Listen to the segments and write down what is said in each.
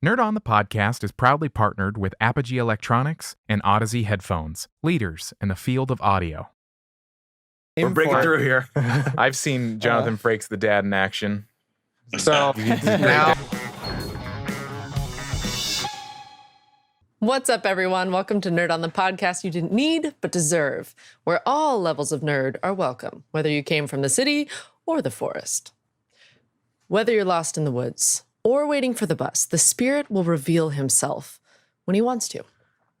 Nerd On the Podcast is proudly partnered with Apogee Electronics and Odyssey Headphones, leaders in the field of audio. We're breaking through here. I've seen Jonathan Frakes, the dad, in action. So now... What's up, everyone? Welcome to Nerd on the Podcast you didn't need but deserve, where all levels of nerd are welcome, whether you came from the city or the forest. Whether you're lost in the woods or waiting for the bus, the spirit will reveal himself when he wants to.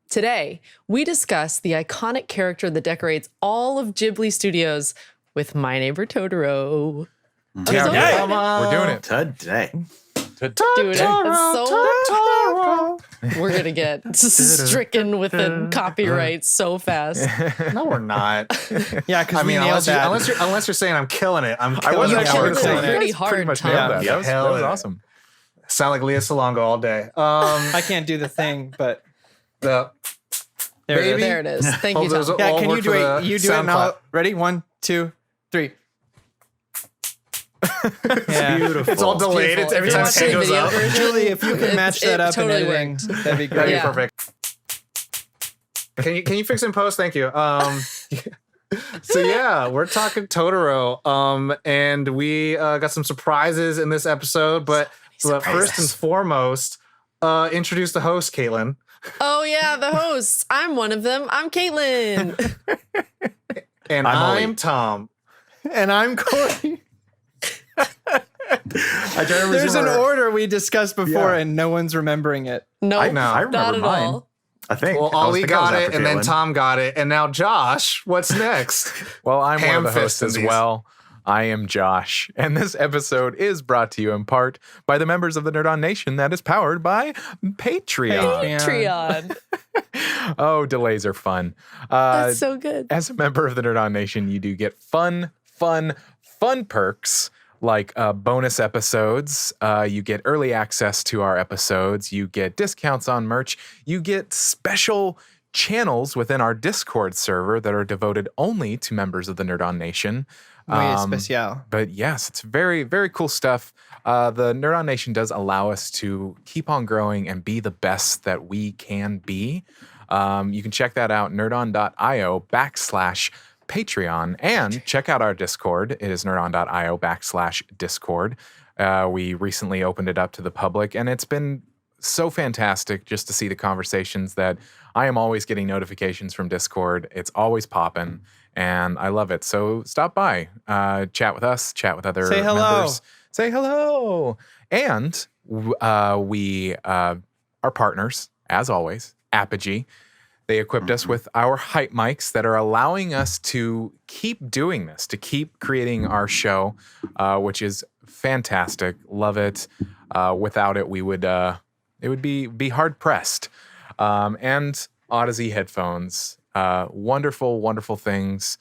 Today, we discuss the iconic character that decorates all of Ghibli Studios with My Neighbor Totoro. We're doing it. Today. Dude, it's so... We're going to get stricken with the copyright so fast. No, we're not. Yeah, because unless you're saying I'm killing it. I'm killing it. Pretty hard, Tom. That was awesome. Sound like Leah Salonga all day. I can't do the thing, but there it is. Thank you, Tom. Yeah, can you do it? You do it now. Ready? 1, 2, 3. Yeah. Beautiful. It's all delayed. It's every time it goes up. Julie, if you can match that up in editing, that'd be great. Yeah. Perfect. Can you fix in post? Thank you. So yeah, we're talking Totoro, and we got some surprises in this episode. But first and foremost, introduce the host, Caitlin. Oh yeah, the hosts. I'm one of them. I'm Caitlin. And I'm Tom. And I'm Corey. There's an order we discussed before, and no one's remembering it. No, I remember not at mine. All. I think. Well, Ollie got it, and then Tom got it, and now Josh. What's next? Well, I'm one of the hosts as well. I am Josh, and this episode is brought to you in part by the members of the Nerd On Nation that is powered by Patreon. Oh, delays are fun. That's so good. As a member of the Nerd On Nation, you do get fun perks like bonus episodes. You get early access to our episodes. You get discounts on merch. You get special channels within our Discord server that are devoted only to members of the Nerd On Nation. Special. But yes, it's very, very cool stuff. The Nerd On Nation does allow us to keep on growing and be the best that we can be. You can check that out, nerdon.io/Patreon, and check out our Discord. It is nerdon.io/Discord. We recently opened it up to the public, and it's been so fantastic just to see the conversations that I am always getting notifications from Discord. It's always popping, and I love it. So stop by, chat with us, chat with other members. Say hello. And we are partners, as always, Apogee. They equipped us with our hype mics that are allowing us to keep doing this, to keep creating our show, which is fantastic. Love it. Without it, we would it would be hard pressed. And Odyssey headphones, wonderful, wonderful things.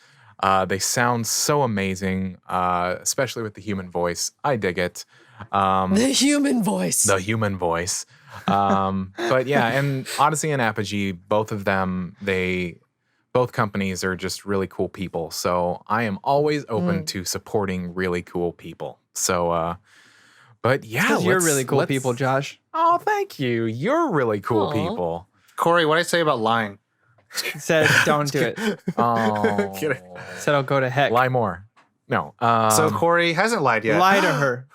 They sound so amazing, especially with the human voice. I dig it. The human voice. But yeah, and Odyssey and Apogee, both of them, both companies are just really cool people. So I am always open to supporting really cool people. So, but yeah, you're really cool people, Josh. Oh, thank you. You're really cool people. Corey, what did I say about lying? Said don't do it. Oh, Said I'll go to heck. Lie more. No. So Corey hasn't lied yet. Lie to her.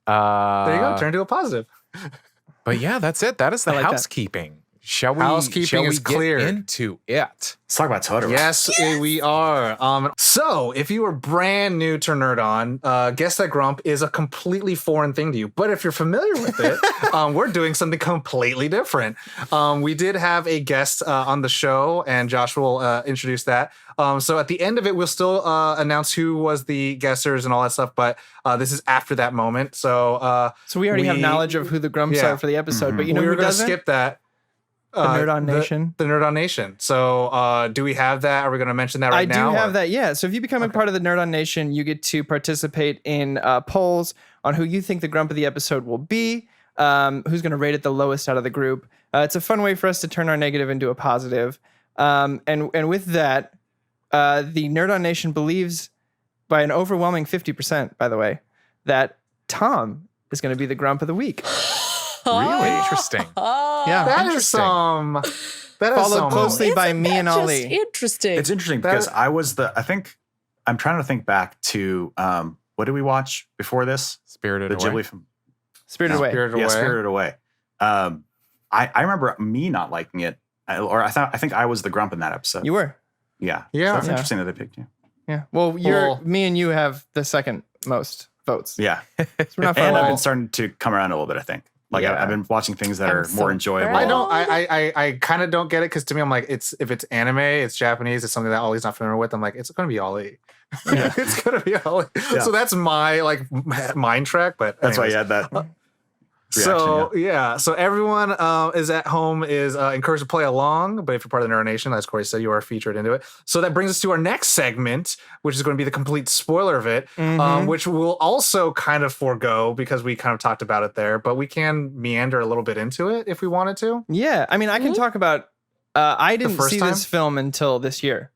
There you go. Turn to a positive. But yeah, that's it. That is the housekeeping. Shall we is clear. Get into it? Let's talk about Totoro. Yes, we are. So if you are brand new to Nerd On, Guess That Grump is a completely foreign thing to you. But if you're familiar with it, we're doing something completely different. We did have a guest on the show, and Josh will introduce that. So at the end of it, we'll still announce who was the guessers and all that stuff. But this is after that moment. So we already have knowledge of who the Grumps are for the episode. But you know, we were going to skip that. The Nerd On Nation. The Nerd On Nation. So do we have that? Are we going to mention that right now? I do have that, yeah. So if you become a part of the Nerd On Nation, you get to participate in polls on who you think the Grump of the episode will be, who's going to rate it the lowest out of the group. It's a fun way for us to turn our negative into a positive. And with that, the Nerd On Nation believes, by an overwhelming 50%, by the way, that Tom is going to be the Grump of the week. Really? Interesting. Yeah, that is Interesting. some. That is Followed some. closely by me and Just Ollie. interesting. It's interesting because I think I'm trying to think back to what did we watch before this? Spirited The Away. Ghibli film. Spirited Away. Spirited Away. I remember me not liking it, I think I was the grump in that episode. You were. Yeah. Yeah. So it's Yeah. interesting that they picked you. Yeah. Well, me and you have the second most votes. Yeah. So we're not far And I've away. been starting to come around a little bit, I think. Like Yeah. I've been watching things that I'm are so more enjoyable. proud. I kind of don't get it because to me, I'm like, if it's anime, it's Japanese, it's something that Ollie's not familiar with. I'm like, it's gonna be Ollie. It's gonna be Ollie. Yeah. So that's my mind track. But That's why anyways. you had that. reaction, So everyone is at home is encouraged to play along, but if you're part of the Nerd Nation, as Corey said, you are featured into it. So that brings us to our next segment, which is going to be the complete spoiler of it, which we'll also kind of forego because we kind of talked about it there, but we can meander a little bit into it if we wanted to. Yeah. I mean, I can talk about. I didn't first see time? this film until this year.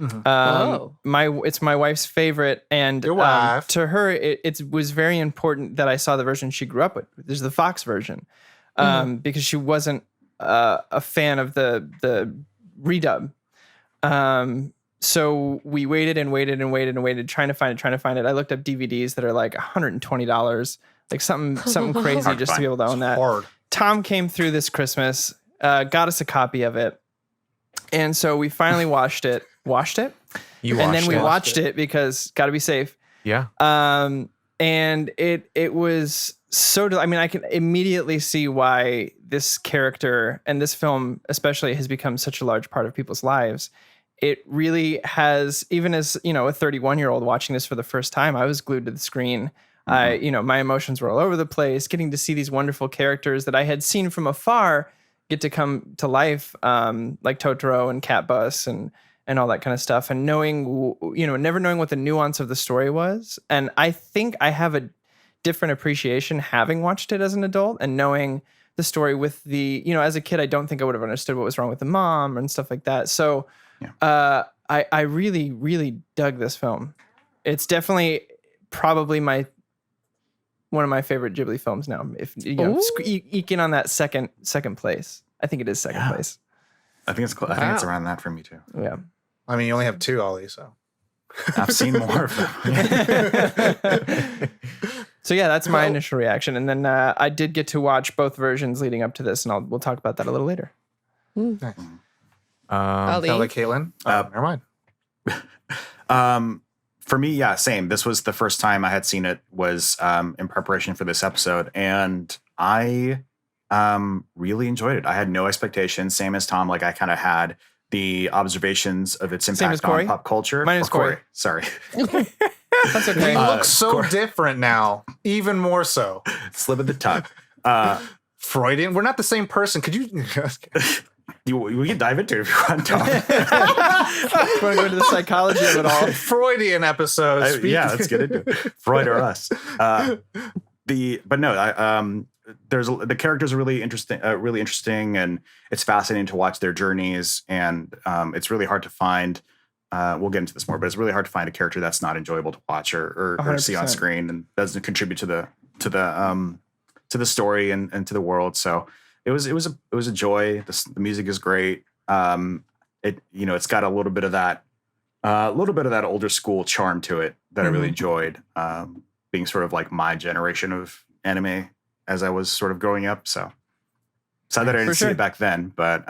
Oh. It's my wife's favorite, and Your wife. to her, it was very important that I saw the version she grew up with. There's the Fox version, because she wasn't a fan of the redub. So we waited and waited and waited and waited, trying to find it. I looked up DVDs that are like $120, like something crazy Hard to just to be able to own that. Hard. Tom came through this Christmas, got us a copy of it, and so we finally watched it. You And then we watched it. watched it because got to be safe. Yeah. And it was so. I mean, I can immediately see why this character and this film, especially, has become such a large part of people's lives. It really has. Even as a 31-year-old watching this for the first time, I was glued to the screen. My emotions were all over the place. Getting to see these wonderful characters that I had seen from afar get to come to life, like Totoro and Cat Bus and all that kind of stuff, and never knowing what the nuance of the story was. And I think I have a different appreciation having watched it as an adult and knowing the story with as a kid, I don't think I would have understood what was wrong with the mom and stuff like that. So I really, really dug this film. It's definitely probably one of my favorite Ghibli films now. If eking on that second place. I think it is second place. I think it's I think it's around that for me too. Yeah. I mean, you only have 2, Ollie, so. I've seen more of them. So yeah, that's my initial reaction, and then I did get to watch both versions leading up to this, and we'll talk about that a little later. Nice. Ali? Tell like Caitlin. Never mind. For me, yeah, same. This was the first time I had seen it was in preparation for this episode, and I really enjoyed it. I had no expectations, same as Tom. Like I kind of had the observations of its Same as impact on Corey? pop culture. My name is Or Corey. Corey. Sorry. That's okay. You look so Corey. different now, even more so. Slip of the tongue. Freudian. We're not the same person. Could you? We can dive into it if you want, Tom. Want to go into the psychology of it all? Freudian episode. Yeah, let's get into it. Freud or us. The characters are really interesting, and it's fascinating to watch their journeys. And it's really hard to find. We'll get into this more, but it's really hard to find a character that's not enjoyable to watch or see on 100%. screen and doesn't contribute to the story and to the world. So it was a joy. The music is great. It's got a little bit of that older school charm to it that I really enjoyed. Being sort of like my generation of anime as I was sort of growing up. So sad that I didn't see it back then, but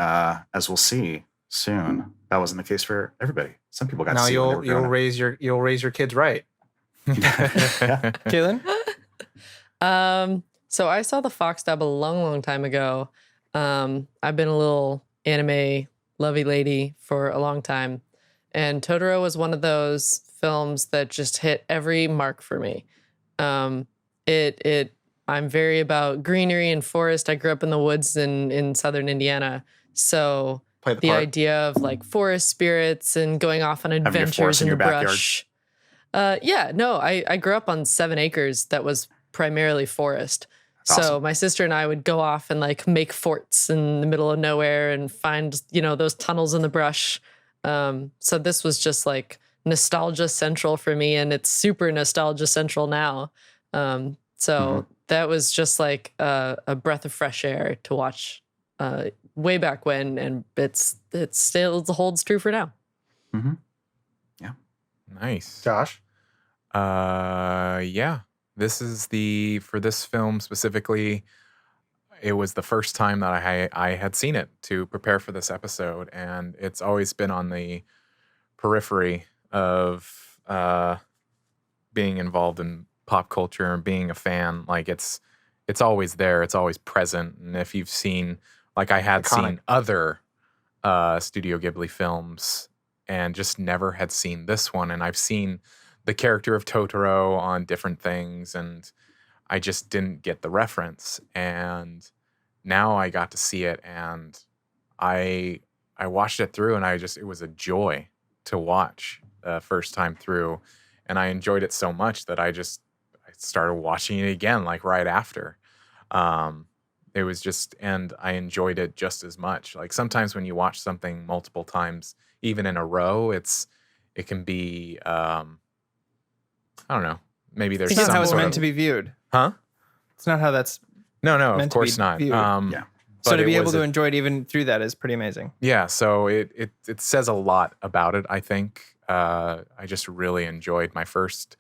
as we'll see soon, that wasn't the case for everybody. Some people got Now to see it when they were you'll growing up. raise your kids right. Kaylin? So I saw the Fox dub a long, long time ago. I've been a little anime lovey lady for a long time. And Totoro was one of those films that just hit every mark for me. I'm very about greenery and forest. I grew up in the woods in southern Indiana. So Play the part. idea of like forest spirits and going off on your adventures forest in in the your backyard? brush. I grew up on 7 acres that was primarily forest. That's So awesome. my sister and I would go off and like make forts in the middle of nowhere and find, those tunnels in the brush. So this was just like nostalgia central for me, and it's super nostalgia central now. So that was just like a breath of fresh air to watch way back when, and it still holds true for now. Mm-hmm. Nice. Josh? Yeah. This is for this film specifically, it was the first time that I had seen it to prepare for this episode, and it's always been on the periphery of being involved in pop culture and being a fan. Like it's always there, it's always present. And if you've seen, like I had seen other Studio Ghibli films and just never had seen this one, and I've seen the character of Totoro on different things, and I just didn't get the reference. And now I got to see it, and I watched it through, and it was a joy to watch first time through, and I enjoyed it so much that I started watching it again like right after. It was just, and I enjoyed it just as much. Like sometimes when you watch something multiple times, even in a row, it can be I don't know. Maybe there's It's not some how it's sort meant of, to be viewed. huh? It's not how that's No, meant of to course be not. viewed. Yeah. so but to it be able was to enjoy it even through that is pretty amazing. Yeah, so it says a lot about it, I think. I just really enjoyed my first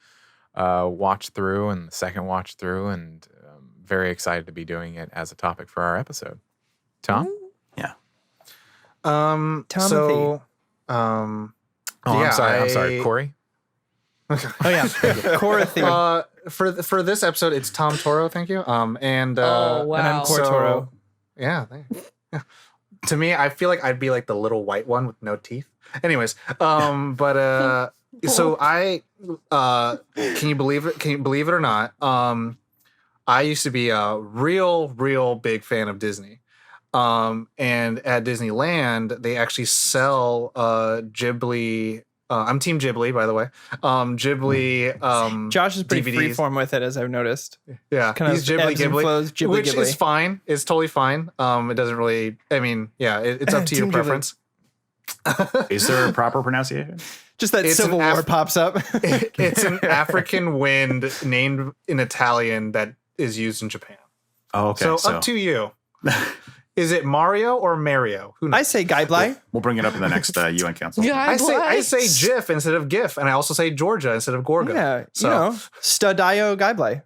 watch through and the second watch through, and very excited to be doing it as a topic for our episode. Tom? Yeah. So, Oh, yeah, I'm sorry, Corey? Oh yeah, Korothy. for this episode, it's Tom Toro. Thank you. And Oh, wow. And I'm Korotoro. yeah. To me, I feel like I'd be like the little white one with no teeth. Anyways, so I can you believe it? Can you believe it or not? I used to be a real big fan of Disney. And at Disneyland, they actually sell Ghibli. I'm Team Ghibli, by the way. Ghibli. Josh is pretty DVDs. freeform with it, as I've noticed. Yeah, Kind he's of Ghibli, ebbs and Ghibli, flows, Ghibli, which Ghibli. is fine. It's totally fine. It doesn't really. I mean, yeah, it's up to your Team Ghibli. preference. Is there a proper pronunciation? Just that It's Civil an War pops up. It's an African wind named in Italian that is used in Japan. Oh, okay. So up to you. Is it Mario or Mario? Who knows? I say Gaiblai. We'll bring it up in the next UN Council. Yeah, I say GIF instead of GIF, and I also say Georgia instead of Gorga. Yeah, So- Studio Gaiblai.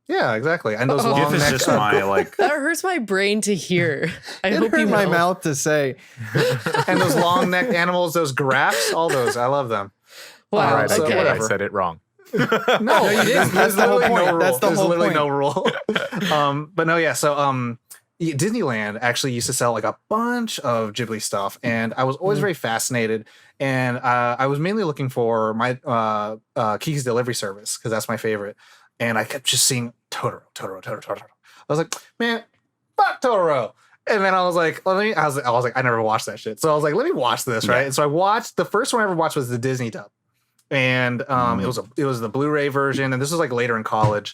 Yeah, exactly. And those Oh. long GIF is neck. just my like. That hurts my brain to hear. I It hope hurt you my know. mouth to say. and those long necked animals, those giraffes, all those. I love them. Wow. All right, so I get it. I whatever. said it wrong. No, you didn't. That's the whole point. That's the There's whole literally point. no rule. But no, yeah. So Disneyland actually used to sell like a bunch of Ghibli stuff, and I was always very fascinated. And I was mainly looking for my Kiki's Delivery Service because that's my favorite. And I kept just seeing Totoro. I was like, man, fuck Totoro. And then I was like, I was like, I never watched that shit. So I was like, let me watch this, right? And so I watched. The first one I ever watched was the Disney dub, and it was the Blu-ray version, and this was like later in college,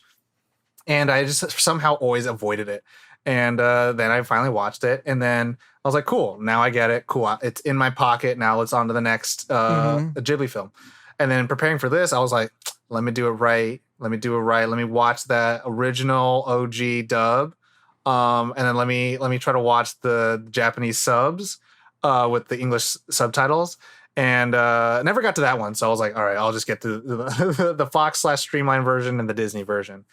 and I just somehow always avoided it. And then I finally watched it, and then I was like, cool, now I get it. Cool, it's in my pocket now. Let's on to the next Ghibli film. And then preparing for this, I was like, let me do it right. Let me watch that original OG dub. And then let me try to watch the Japanese subs with the English subtitles, and never got to that one. So I was like, all right, I'll just get to the Fox/Streamline version and the Disney version.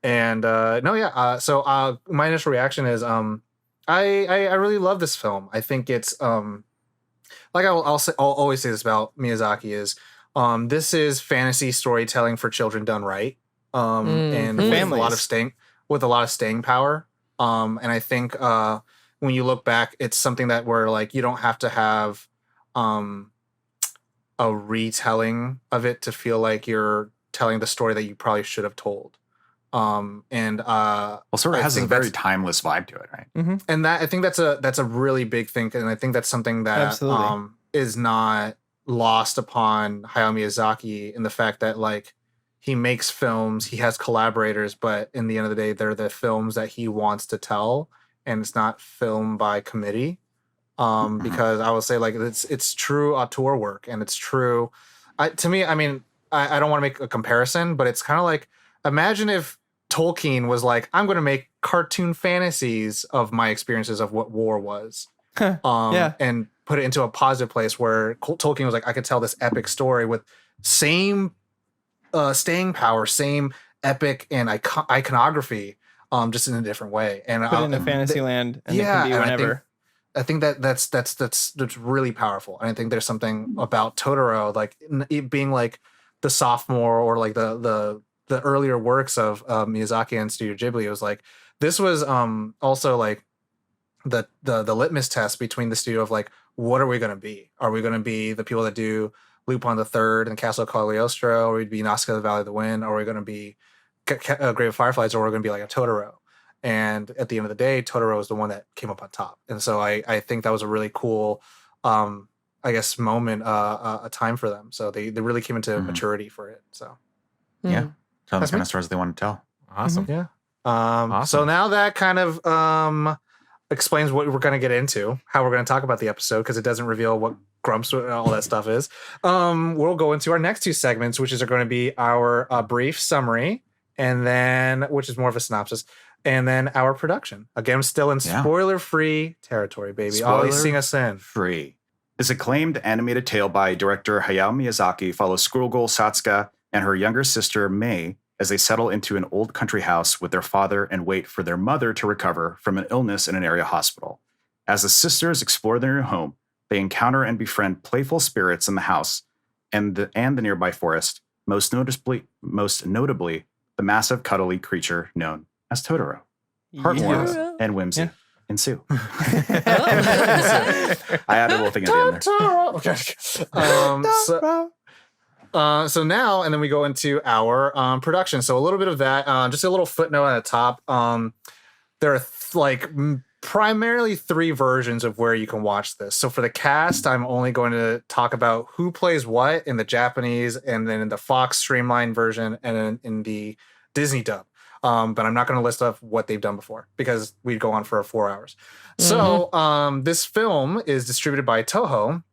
And so my initial reaction is I really love this film. I think it's like I'll always say this about Miyazaki is this is fantasy storytelling for children done right, and with a lot of staying power. And I think when you look back, it's something that where like you don't have to have a retelling of it to feel like you're telling the story that you probably should have told. Sort of I has a think very that's- timeless vibe to it, right? and that I think that's a really big thing, and I think that's something that Absolutely. is not lost upon Hayao Miyazaki in the fact that like he makes films, he has collaborators, but in the end of the day, they're the films that he wants to tell, and it's not filmed by committee. Because I would say like it's true auteur work, and it's true. To me, I mean, I don't want to make a comparison, but it's kind of like imagine if Tolkien was like, I'm going to make cartoon fantasies of my experiences of what war was. And put it into a positive place where Tolkien was like, I could tell this epic story with same staying power, same epic and iconography, just in a different way. And put it in a fantasy land, and it yeah, can be and whenever. I think that's really powerful. And I think there's something about Totoro, like it being like the sophomore or like the earlier works of Miyazaki and Studio Ghibli. It was like this was also like the litmus test between the studio of like, what are we going to be? Are we going to be the people that do Lupin the Third and Castle Cagliostro, or we'd be Nausicaa the Valley of the Wind, or are we going to be Grave of Fireflies, or we're going to be like a Totoro? And at the end of the day, Totoro is the one that came up on top. And so I think that was a really cool, I guess, moment, a time for them. So they really came into maturity for it. So yeah, tell the kind of stories they want to tell. Awesome. Yeah. Awesome. So now that kind of explains what we're going to get into, how we're going to talk about the episode, because it doesn't reveal what Grumps and all that stuff is. We'll go into our next two segments, which is going to be our brief summary, and then which is more of a synopsis, and then our production. Again, still in spoiler-free territory, baby. Always sing us in. Free. This acclaimed animated tale by director Hayao Miyazaki follows schoolgirl Satsuka and her younger sister Mei as they settle into an old country house with their father and wait for their mother to recover from an illness in an area hospital. As the sisters explore their new home, they encounter and befriend playful spirits in the house and the nearby forest, most notably the massive cuddly creature known as Totoro. Heartwarming and whimsy ensue. I added a little thing at the end there. So now, and then we go into our production. So a little bit of that, just a little footnote on the top. There are primarily three versions of where you can watch this. So for the cast, I'm only going to talk about who plays what in the Japanese, and then in the Fox streamlined version, and then in the Disney dub. But I'm not going to list off what they've done before because we'd go on for 4 hours. So this film is distributed by Toho,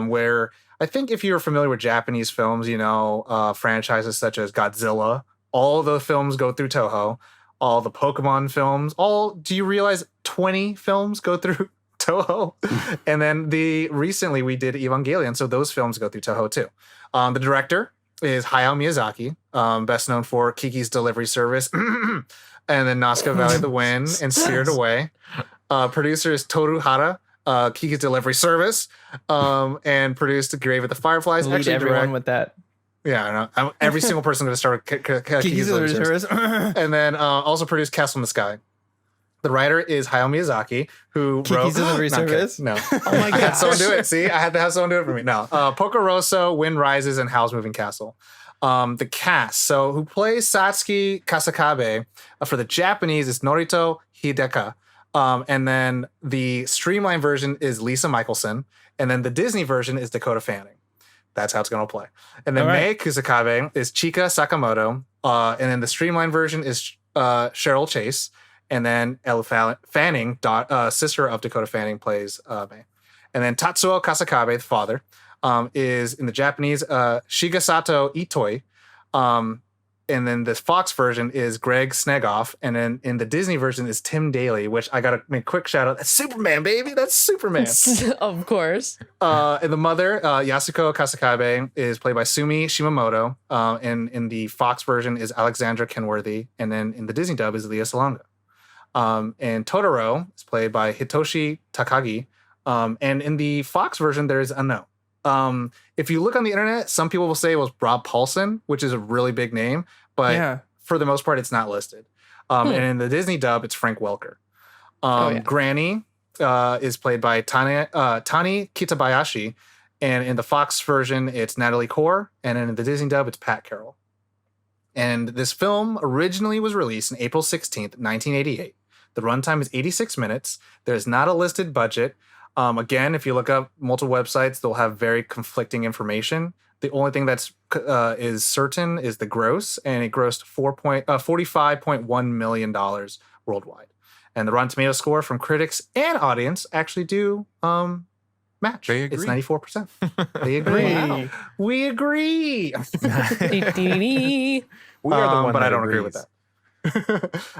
where I think if you're familiar with Japanese films, you know, franchises such as Godzilla, all the films go through Toho. All the Pokemon films, do you realize 20 films go through Toho? And then recently we did Evangelion, so those films go through Toho too. The director is Hayao Miyazaki, best known for Kiki's Delivery Service, and then Nausicaa Valley of the Wind and Spirited Away. Producer is Toru Hara, Kiki's Delivery Service, and produced Grave of the Fireflies. Lead everyone with that. Yeah, I know. Every single person going to start with Kiki's Delivery Service. And then also produced Castle in the Sky. The writer is Hayao Miyazaki, who wrote Kiki's Delivery Service. No. Oh my god. I had someone do it. See, I had to have someone do it for me. No. Pocoroso, Wind Rises, and Howl's Moving Castle. The cast. So who plays Satsuki Kasakabe for the Japanese is Norito Hideka. And then the streamlined version is Lisa Michelson. And then the Disney version is Dakota Fanning. That's how it's going to play. And then Mei Kusakabe is Chika Sakamoto. And then the streamlined version is Cheryl Chase. And then Elle Fanning, sister of Dakota Fanning, plays Mei. And then Tatsuo Kasakabe, the father, is in the Japanese Shigesato Itoi. And then the Fox version is Greg Snegoff. And then in the Disney version is Tim Daly, which I got to make a quick shout out. That's Superman, baby. That's Superman. Of course. And the mother, Yasuko Kasakabe, is played by Sumi Shimamoto. And in the Fox version is Alexandra Kenworthy. And then in the Disney dub is Leah Salonga. And Totoro is played by Hitoshi Takagi. And in the Fox version, there is unknown. If you look on the internet, some people will say it was Rob Paulson, which is a really big name, but for the most part, it's not listed. And in the Disney dub, it's Frank Welker. Granny is played by Tani Kitabayashi, and in the Fox version, it's Natalie Kaur, and in the Disney dub, it's Pat Carroll. And this film originally was released on April 16th, 1988. The runtime is 86 minutes. There's not a listed budget. Again, if you look up multiple websites, they'll have very conflicting information. The only thing that's is certain is the gross, and it grossed $45.1 million worldwide. And the Rotten Tomatoes score from critics and audience actually do match. They agree. It's 94%. They agree. Wow. We agree. We are the one but that I don't agree agrees. with that.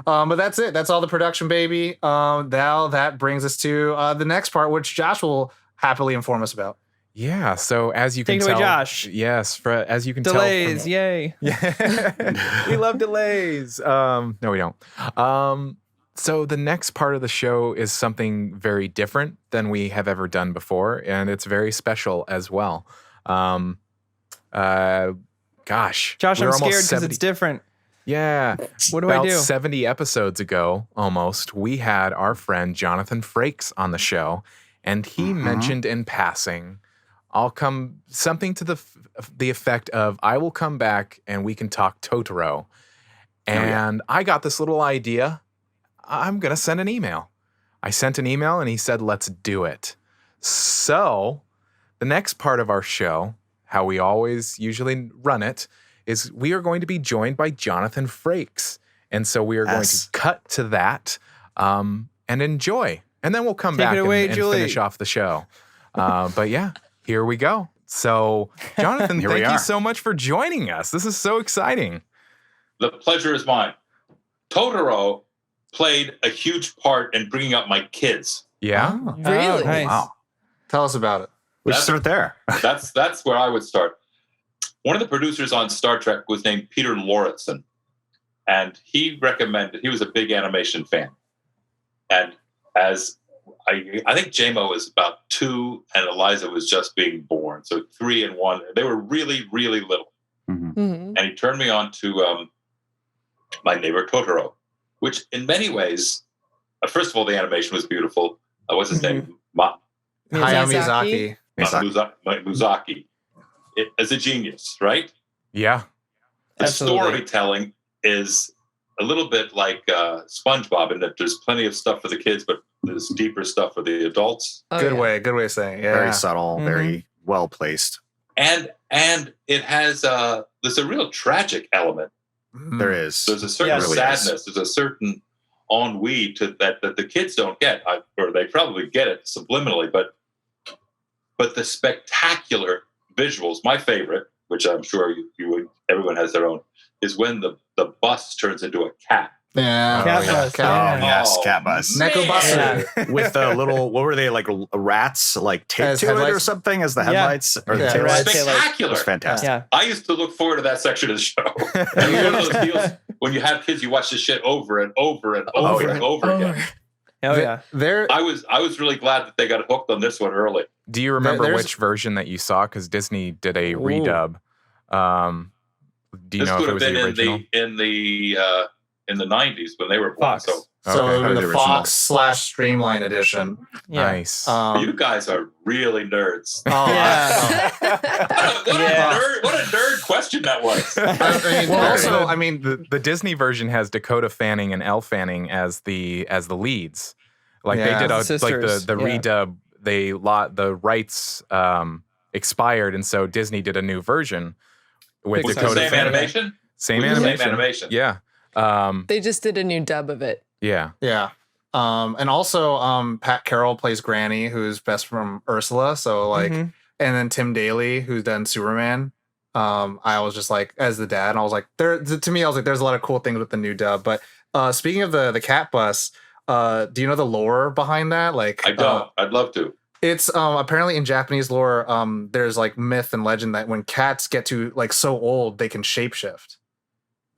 But that's it. That's all the production, baby. Now that brings us to the next part, which Josh will happily inform us about. Yeah. So as you can Take it away, tell, Josh. Yes. As you can Delays, tell, yay. Yeah, we love delays. No, we don't. So the next part of the show is something very different than we have ever done before, and it's very special as well. Gosh, Josh, we're I'm almost scared because 70 it's different. Yeah. What do I About do? 70 episodes ago, almost, we had our friend Jonathan Frakes on the show, and he mentioned in passing, I'll come something to the effect of, I will come back and we can talk Totoro. And I got this little idea. I'm going to send an email. I sent an email and he said, let's do it. So the next part of our show, how we always usually run it, is we are going to be joined by Jonathan Frakes. And so we are going to cut to that and enjoy. And then we'll come Take back it away, and Julie. finish off the show. But yeah, here we go. So Jonathan, Here we thank you are. so much for joining us. This is so exciting. The pleasure is mine. Totoro played a huge part in bringing up my kids. Yeah. Oh, Really? nice. Wow. tell us about it. We should start there. That's where I would start. One of the producers on Star Trek was named Peter Lauritsen, and he recommended. He was a big animation fan, and as I think JMO was about 2 and Eliza was just being born, so 3 and 1. They were really, really little, Mhm. Mhm. and he turned me on to My Neighbor Totoro, which in many ways, first of all, the animation was beautiful. What's his name? Hayao Miyazaki. Miyazaki. Miyazaki. Is a genius, right? Yeah. The Absolutely. storytelling is a little bit like SpongeBob in that there's plenty of stuff for the kids, but there's deeper stuff for the adults. Oh, Good yeah. way of saying it. Yeah. Very subtle, Mhm. very well placed. And it has there's a real tragic element. There is. There's a certain Yes. Really is. sadness. There's a certain ennui to that the kids don't get, or they probably get it subliminally. But the spectacular visuals, my favorite, which I'm sure everyone has their own, is when the bus turns into a cat. Yeah. Cat yeah. bus, Cat. yeah. Yes, Oh, cat bus. Neko Buster. Yeah. With the little, what were they, like rats, like taped As to it or headlights? something as the Yeah. headlights or the Yeah. tail Right. lights? It Spectacular. was fantastic. Yeah. I used to look forward to that section of the show. And one of those deals when you have kids, you watch this shit over and over and over yeah. and over again. Oh, yeah. There. I was really glad that they got hooked on this one early. Do you remember there's- which version that you saw? Because Disney did a redub. Do you This know if would it have was been the original? in the 90s when they were born. Fox. So So Okay. it would The be the original. Fox / Streamline edition. Yeah. Nice. you guys are really nerds. Oh, Yeah. What a nerd question that was. I mean, Well, also, I mean, the Disney version has Dakota Fanning and Elle Fanning as the leads. Like Yeah. they did The sisters, the yeah. redub. The rights expired, and so Disney did a new version with Was it the Dakota same Fanning. animation? Same Was it the animation. same animation? Yeah. They just did a new dub of it. Yeah. yeah. And also, Pat Carroll plays Granny, who's best from Ursula. So like, Mhm. and then Tim Daly, who's done Superman. I was just like, as the dad, and I was like, to me, I was like, there's a lot of cool things with the new dub. But speaking of the cat bus, do you know the lore behind that? Like, I don't. I'd love to. it's apparently in Japanese lore, there's like myth and legend that when cats get to like so old, they can shapeshift.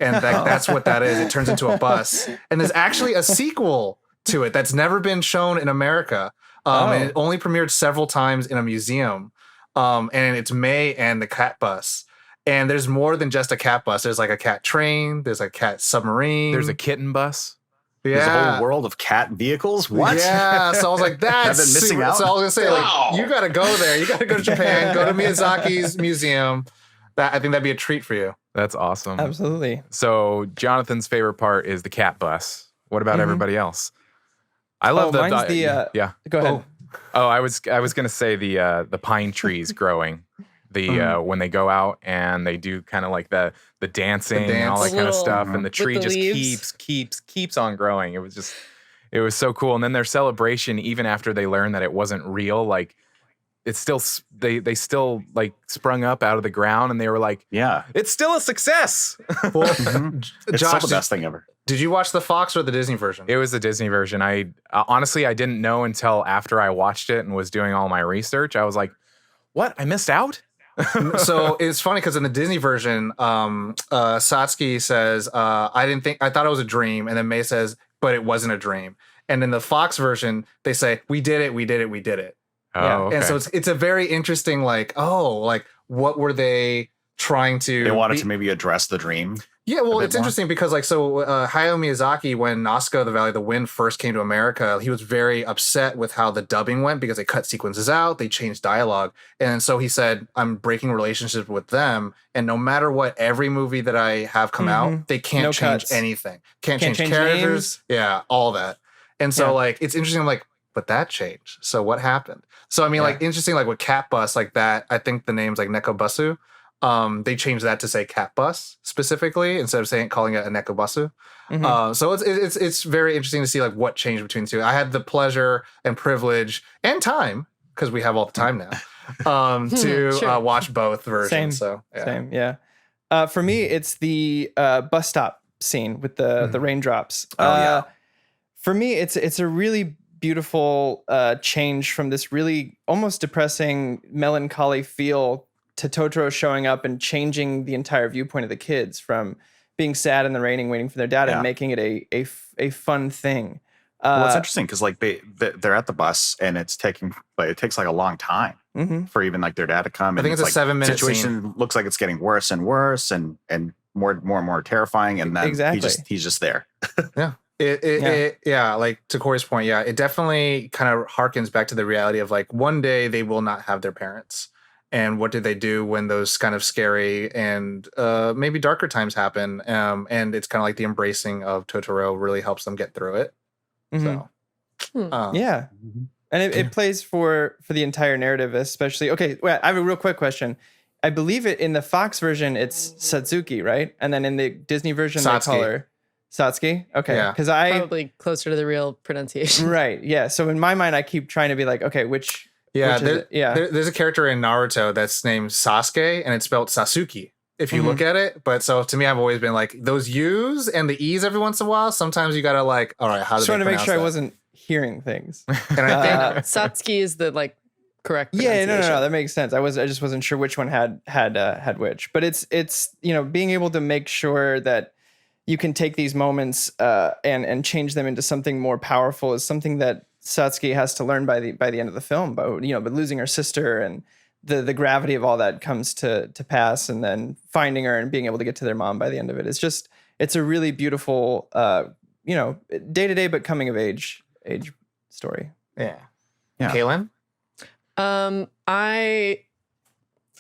And that's what that is. It turns into a bus. And there's actually a sequel to it that's never been shown in America. And it only premiered several times in a museum. And it's May and the cat bus. And there's more than just a cat bus. There's like a cat train. There's a cat submarine. There's a kitten bus. There's a whole world of cat vehicles. What? Yeah, so I was like, that's I've been missing super- out. So I was gonna say, Wow. like, you gotta go there. You gotta go to Japan, go to Miyazaki's museum. I think that'd be a treat for you. That's awesome. Absolutely. So Jonathan's favorite part is the cat bus. What about Mhm. everybody else? I love mine's the, yeah. Go ahead. Oh, I was gonna say the pine trees growing. When they go out and they do kind of like the dancing and all that dance. kind of Little- stuff, and the tree the just leaves. keeps on growing. It was so cool. And then their celebration, even after they learn that it wasn't real, like it's still they still like sprung up out of the ground, and they were like, Yeah. it's still a success. Well, It's Josh, still the best thing ever. did you watch the Fox or the Disney version? It was the Disney version. I honestly I didn't know until after I watched it and was doing all my research. I was like, what? I missed out? So it's funny because in the Disney version, Satsuki says, I thought it was a dream. And then Mei says, but it wasn't a dream. And in the Fox version, they say, we did it, we did it, we did it. Oh, okay. And so it's a very interesting, like, what were they trying to... They wanted to maybe address the dream. Yeah, well, bit it's more. interesting because, like, Hayao Miyazaki, when Nazca, the Valley of the Wind, first came to America, he was very upset with how the dubbing went because they cut sequences out, they changed dialogue. And so he said, I'm breaking relationships with them. And no matter what, every movie that I have come out, they can't No change cuts. anything. Can't Can't change change characters. Yeah, all that. And so, Yeah. like, it's interesting. I'm like, but that changed. So what happened? So, I mean, like, interesting, like with Cat Bus, like that, I think the name's like Nekobasu. They changed that to say Cat Bus specifically instead of calling it a Nekobasu. Mhm. So it's very interesting to see like what changed between the two. I had the pleasure and privilege and time, because we have all the time now, to Sure. watch both versions. Same. So yeah. Same, yeah. For me, it's the bus stop scene with the raindrops. Yeah. For me, it's a really beautiful change from this really almost depressing, melancholy feel to Totoro showing up and changing the entire viewpoint of the kids from being sad in the raining, waiting for their dad, Yeah. and making it a fun thing. Well, it's interesting because like they're at the bus and it takes like a long time Mhm. for even like their dad to come. I think and it's a like, 7-minute situation. Looks like it's getting worse and worse and more and more terrifying. And then Exactly. he's just there. Yeah, like to Corey's point, yeah, it definitely kind of harkens back to the reality of like one day they will not have their parents. And what do they do when those kind of scary and maybe darker times happen? And it's kind of like the embracing of Totoro really helps them get through it. Mhm. So, Yeah. And it plays for the entire narrative, especially. Okay, wait, I have a real quick question. I believe it in the Fox version, it's Satsuki, right? And then in the Disney version, they call Satsuki. her Satsuki. Okay, Yeah. because I Probably closer to the real pronunciation. right, yeah. So in my mind, I keep trying to be like, okay, which yeah, which is it? Yeah. there's a character in Naruto that's named Sasuke, and it's spelled Sasuke if you Mhm. look at it. But so to me, I've always been like those U's and the E's every once in a while. Sometimes you gotta like, all right, how do just they want to make pronounce sure I that? wasn't hearing things. And I think Satsuki is the like correct Yeah, pronunciation. no, that makes sense. I just wasn't sure which one had which. But it's being able to make sure that you can take these moments and change them into something more powerful is something that Satsuki has to learn by the end of the film. But but losing her sister and the gravity of all that comes to pass, and then finding her and being able to get to their mom by the end of it. It's a really beautiful day to day but coming of age story. yeah. Yeah. Kaylin?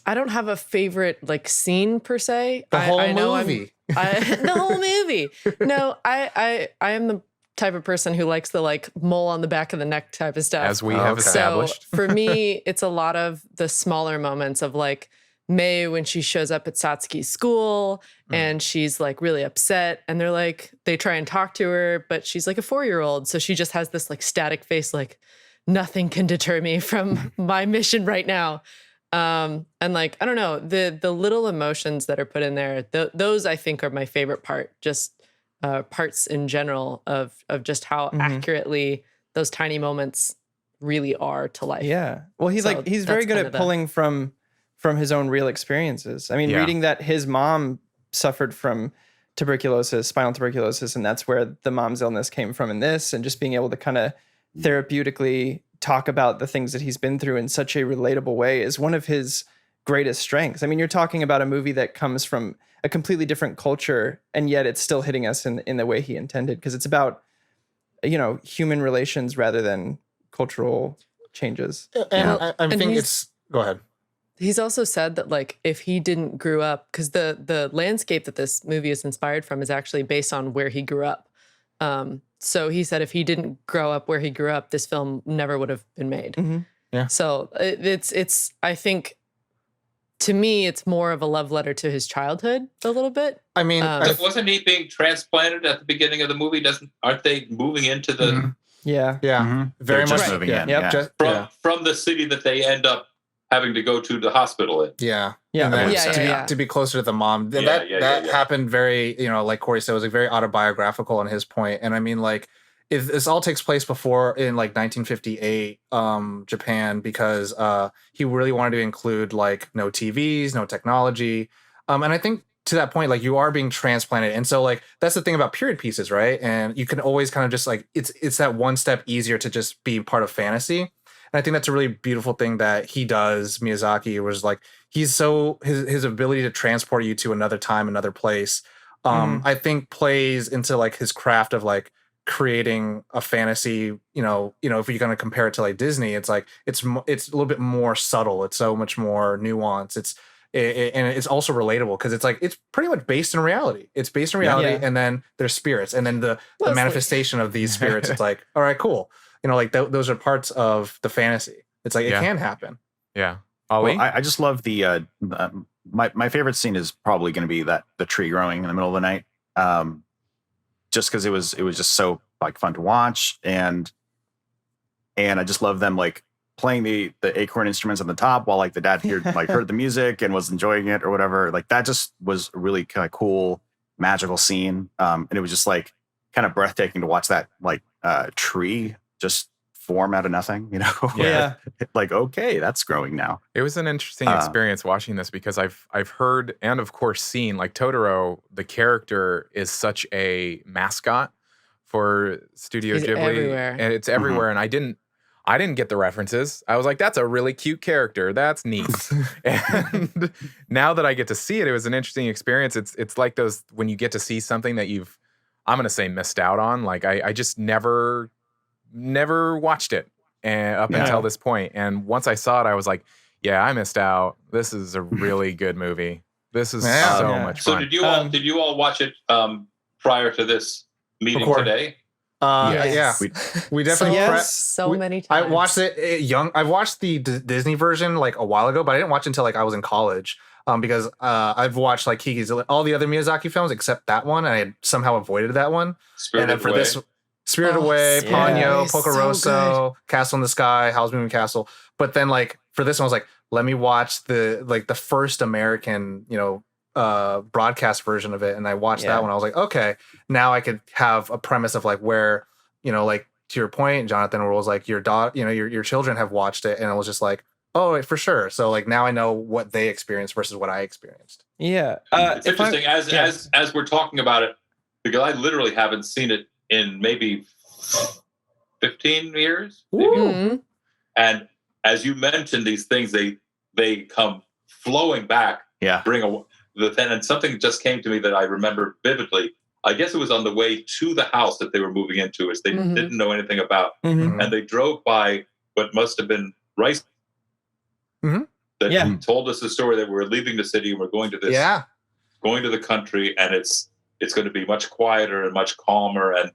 I don't have a favorite like scene per se. The whole I know movie. the whole movie. No, I am the type of person who likes the like mole on the back of the neck type of stuff. As we have Okay. established. So for me, it's a lot of the smaller moments of like Mei when she shows up at Satsuki's school and she's like really upset and they try and talk to her, but she's like a 4-year-old. So she just has this like static face, like nothing can deter me from my mission right now. And like, I don't know, the little emotions that are put in there, those I think are my favorite part, just parts in general of just how accurately those tiny moments really are to life. Yeah. Well, he's So he's very that's good kind at of the- pulling from his own real experiences. I mean, Yeah. reading that his mom suffered from spinal tuberculosis, and that's where the mom's illness came from in this, and just being able to kind of therapeutically talk about the things that he's been through in such a relatable way is one of his greatest strengths. I mean, you're talking about a movie that comes from a completely different culture, and yet it's still hitting us in the way he intended, because it's about human relations rather than cultural changes. And I And think he's- it's... Go ahead. He's also said that like if he didn't grew up, because the landscape that this movie is inspired from is actually based on where he grew up. So he said if he didn't grow up where he grew up, this film never would have been made. Mhm. Yeah. So it's I think to me it's more of a love letter to his childhood a little bit. I mean, Wasn't he being transplanted at the beginning of the movie? Aren't they moving into the Mhm. Yeah. yeah, Mhm. very They're much just moving yeah. in. Yep. Yeah. Just, from yeah. from the city that they end up having to go to the hospital in. Yeah. Yeah. And then Yeah. to be closer to the mom. Yeah, That happened very, like Corey said, it was like very autobiographical on his point. And I mean, like, this all takes place before in like 1958 Japan, because he really wanted to include like no TVs, no technology. And I think to that point, like, you are being transplanted. And so like that's the thing about period pieces, right? And you can always kind of just like it's that one step easier to just be part of fantasy. And I think that's a really beautiful thing that he does, Miyazaki, was like he's so his ability to transport you to another time, another place, I think plays into like his craft of like creating a fantasy. If you're going to compare it to like Disney, it's like it's a little bit more subtle. It's so much more nuanced. And it's also relatable because it's like it's pretty much based in reality. It's based in reality, and then there's spirits, and then the manifestation of these spirits. It's like, all right, cool. Like those are parts of the fantasy. It's like it can happen. Yeah. Ali? Well, I just love the my favorite scene is probably going to be the tree growing in the middle of the night. Just because it was just so like fun to watch, and I just love them like playing the acorn instruments on the top while like the dad heard the music and was enjoying it or whatever. Like that just was a really kind of cool magical scene, and it was just like kind of breathtaking to watch that like tree just form out of nothing. Yeah. Like, okay, that's growing now. It was an interesting experience watching this because I've heard and of course seen like Totoro, the character is such a mascot for Studio He's Ghibli, everywhere. and it's everywhere. And I didn't get the references. I was like, that's a really cute character. That's neat. And now that I get to see it, it was an interesting experience. It's like those when you get to see something that I'm gonna say missed out on. Like I just never watched it up until this point. And once I saw it, I was like, yeah, I missed out. This is a really good movie. This is so much So fun. did you all watch it prior to this meeting today? Yeah, we definitely so many times. I watched it young. I watched the Disney version like a while ago, but I didn't watch it until like I was in college. Because I've watched like all the other Miyazaki films except that one, and I had somehow avoided that one. Spirited Away, Ponyo, Pocoroso, so Castle in the Sky, Howl's Moving Castle. But then like for this one, I was like, let me watch the first American, broadcast version of it. And I watched that one. I was like, okay, now I could have a premise of like where, like to your point, Jonathan, where it was like your daughter, your children have watched it. And it was just like, oh, for sure. So like now I know what they experienced versus what I experienced. Yeah. It's interesting as we're talking about it, because I literally haven't seen it in maybe 15 years. Mm-hmm. And as you mentioned these things, they come flowing back. Yeah. And something just came to me that I remember vividly. I guess it was on the way to the house that they were moving into, which they didn't know anything about. Mm-hmm. And they drove by what must have been rice. Mm-hmm. That told us the story that we're leaving the city and we're going to going to the country, and it's going to be much quieter and much calmer. And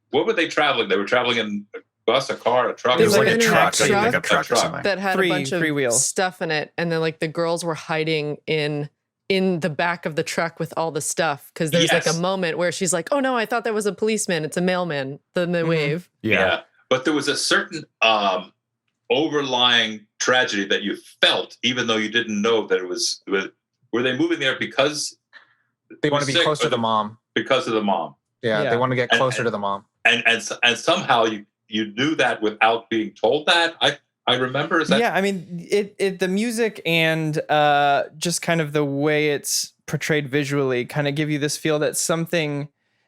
what were they traveling? They were traveling in a bus, a car, a truck. It It was was like a truck, truck like a truck or something. that had a bunch of wheels. stuff in it, and then like the girls were hiding in the back of the truck with all the stuff because there's like a moment where she's like, "Oh no, I thought that was a policeman. It's a mailman." Then they wave. Yeah, but there was a certain overlying tragedy that you felt, even though you didn't know that it was. Were they moving there because they want to be closer to the mom? Because of the mom. Yeah, they want to get closer to the mom. And somehow you knew that without being told that. I remember. Is that? Yeah, I mean, the music and just kind of the way it's portrayed visually kind of give you this feel that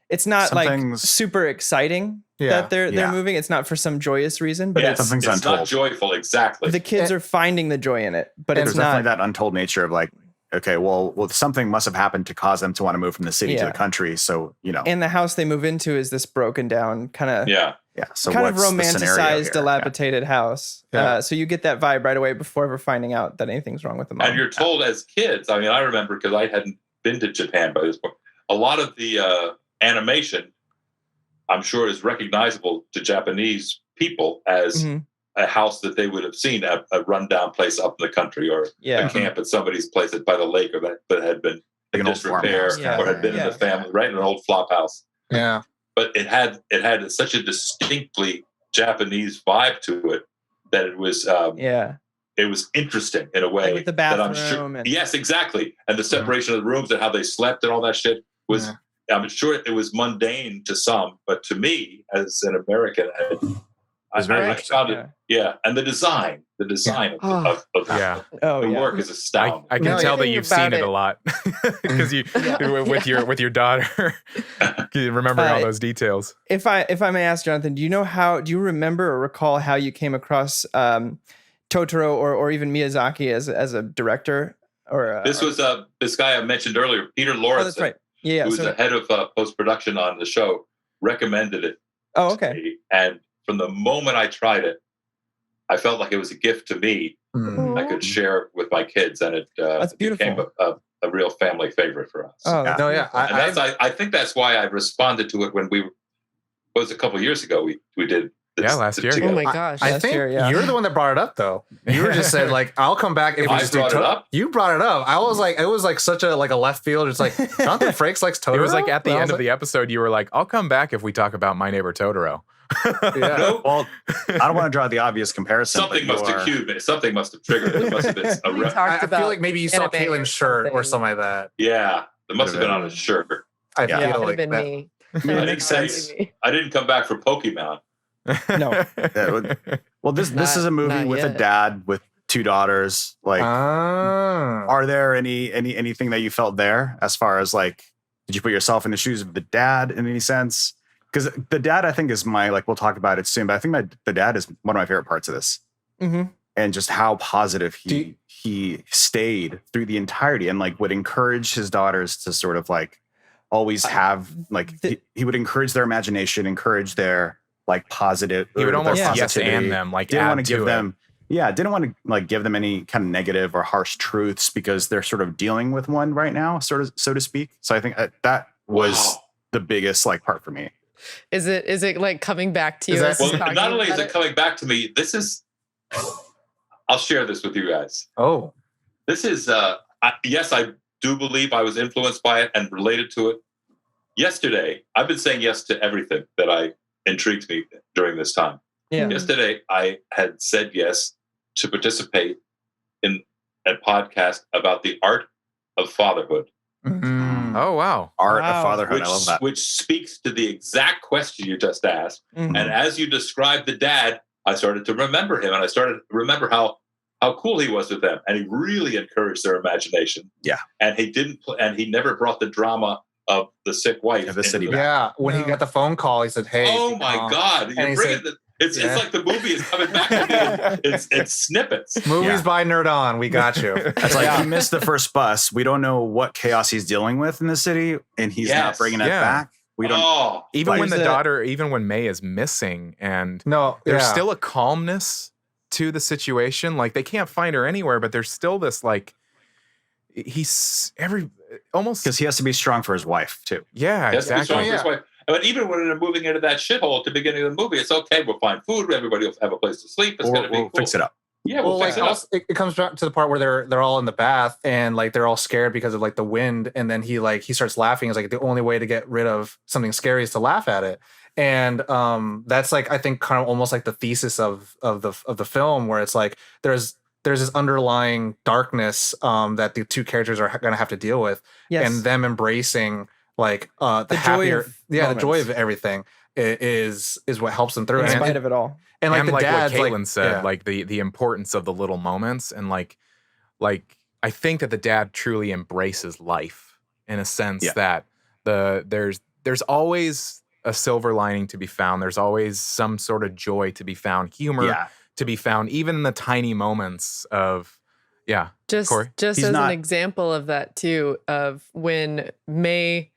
it's not like super exciting that they're moving. It's not for some joyous reason, but it's not joyful. Exactly. The kids are finding the joy in it, but it's there's not definitely that untold nature of like, okay, well, something must have happened to cause them to want to move from the city to the country. So, And the house they move into is this broken down kind of so kind of what's the scenario romanticized, here? dilapidated house. So you get that vibe right away before ever finding out that anything's wrong with the mom. And you're told as kids. I mean, I remember because I hadn't been to Japan by this point. A lot of the animation, I'm sure, is recognizable to Japanese people as a house that they would have seen a rundown place up in the country, or a camp at somebody's place by the lake, or that had been in disrepair, or had been in the family, right, in an old flop house. Yeah. But it had such a distinctly Japanese vibe to it that it was it was interesting in a way with the that I'm bathroom sure. and- Yes, exactly. And the separation of the rooms and how they slept and all that shit was. I'm sure it was mundane to some, but to me, as an American, I found it. Yeah, and the design of Yeah. the work is astounding. I can tell that Everything you've seen about it a it. lot because you with your daughter. You remember all those details. If I may ask, Jonathan, do you remember or recall how you came across Totoro or even Miyazaki as a director? Or This was this guy I mentioned earlier, Peter Lorison. Oh, that's right. Yeah, who's the head of post production on the show, recommended it. Oh, to okay. me. And from the moment I tried it, I felt like it was a gift to me. I could share with my kids, and it That's beautiful. became a real family favorite for us. Oh, Yeah. No, yeah. I think that's why I responded to it when it was a couple of years ago. We did this, last year. Oh my gosh. I Last think year, yeah. you're the one that brought it up, though. You were just said like, "I'll come back if we I just do brought it up? You brought it up. I was like, it was like such a left field. It's like Jonathan Frakes likes Totoro. It was like at the And I end was of the episode, you were like, "I'll come back if we talk about My Neighbor Totoro." Yeah. Nope. Well, I don't want to draw the obvious comparison. Something but must have cued me. Something must have triggered it. It must have been a We rep. talked I about feel like maybe you saw anime or Caitlin's shirt or something. something like that. Yeah, it must have been on his shirt. I Yeah. Yeah, it feel could like have been that. me. I didn't makes say sense. I didn't come back for Pokemon. Well, this is a movie Not with a yet. dad with two daughters. Like, are there anything that you felt there as far as like, did you put yourself in the shoes of the dad in any sense? Because the dad, I think, is we'll talk about it soon, but I think the dad is one of my favorite parts of this. Mm-hmm. And just how positive he stayed through the entirety and like would encourage his daughters to sort of like always have like he would encourage their imagination, encourage their like positive. He would or their almost yes positivity. and them, like Didn't want add to give to them. Yeah, didn't want to like give them any kind of negative or harsh truths because they're sort of dealing with one right now, sort of so to speak. So I think that was the biggest like part for me. Is it like coming back to you? Is that- as he's Well, talking not only is about it coming back to me, this is. I'll share this with you guys. Oh, This is, yes, I do believe I was influenced by it and related to it. Yesterday, I've been saying yes to everything that intrigues me during this time. Yeah. Yesterday, I had said yes to participate in a podcast about the art of fatherhood, Oh wow. Art Wow. of fatherhood. I love that. which speaks to the exact question you just asked. Mhm. And as you described the dad, I started to remember him, and I started to remember how cool he was with them, and he really encouraged their imagination. Yeah. And he never brought the drama of the sick wife. Yeah, the into city the- back. yeah. When he No. got the phone call, he said, "Hey." Oh my God! and You're he bringing said- the. It's Yeah. like the movie is coming back to me. It's snippets. Movies Yeah. by Nerd On. We got you. It's like he missed the first bus. We don't know what chaos he's dealing with in the city, and he's not Yes. bringing it Yeah. back. We don't. Oh, Even Like- when the There's a- daughter, even when May is missing, and No, there's yeah. still a calmness to the situation. Like they can't find her anywhere, but there's still this like he's almost Because he has to be strong for his wife too. yeah, that's the exactly. strongest way. But even when they're moving into that shithole at the beginning of the movie, it's okay. We'll find food. Everybody will have a place to sleep. It's Or going to be we'll cool. fix it up. Yeah, we'll Well, fix like it up. also, it comes back to the part where they're all in the bath and like they're all scared because of like the wind, and then he starts laughing. It's like the only way to get rid of something scary is to laugh at it, and that's like I think kind of almost like the thesis of the film, where it's like there's this underlying darkness that the two characters are going to have to deal with, Yes. and them embracing like the joy happier, of the joy moments. of everything is what helps them through. in And- spite of it all. and like and the like dad's what Caitlin like, said, yeah. like the importance of the little moments, and like I think that the dad truly embraces life in a sense Yeah. that there's always a silver lining to be found. There's always some sort of joy to be found, humor Yeah. to be found, even in the tiny moments of Just Corey? just He's as not- an example of that too, of when they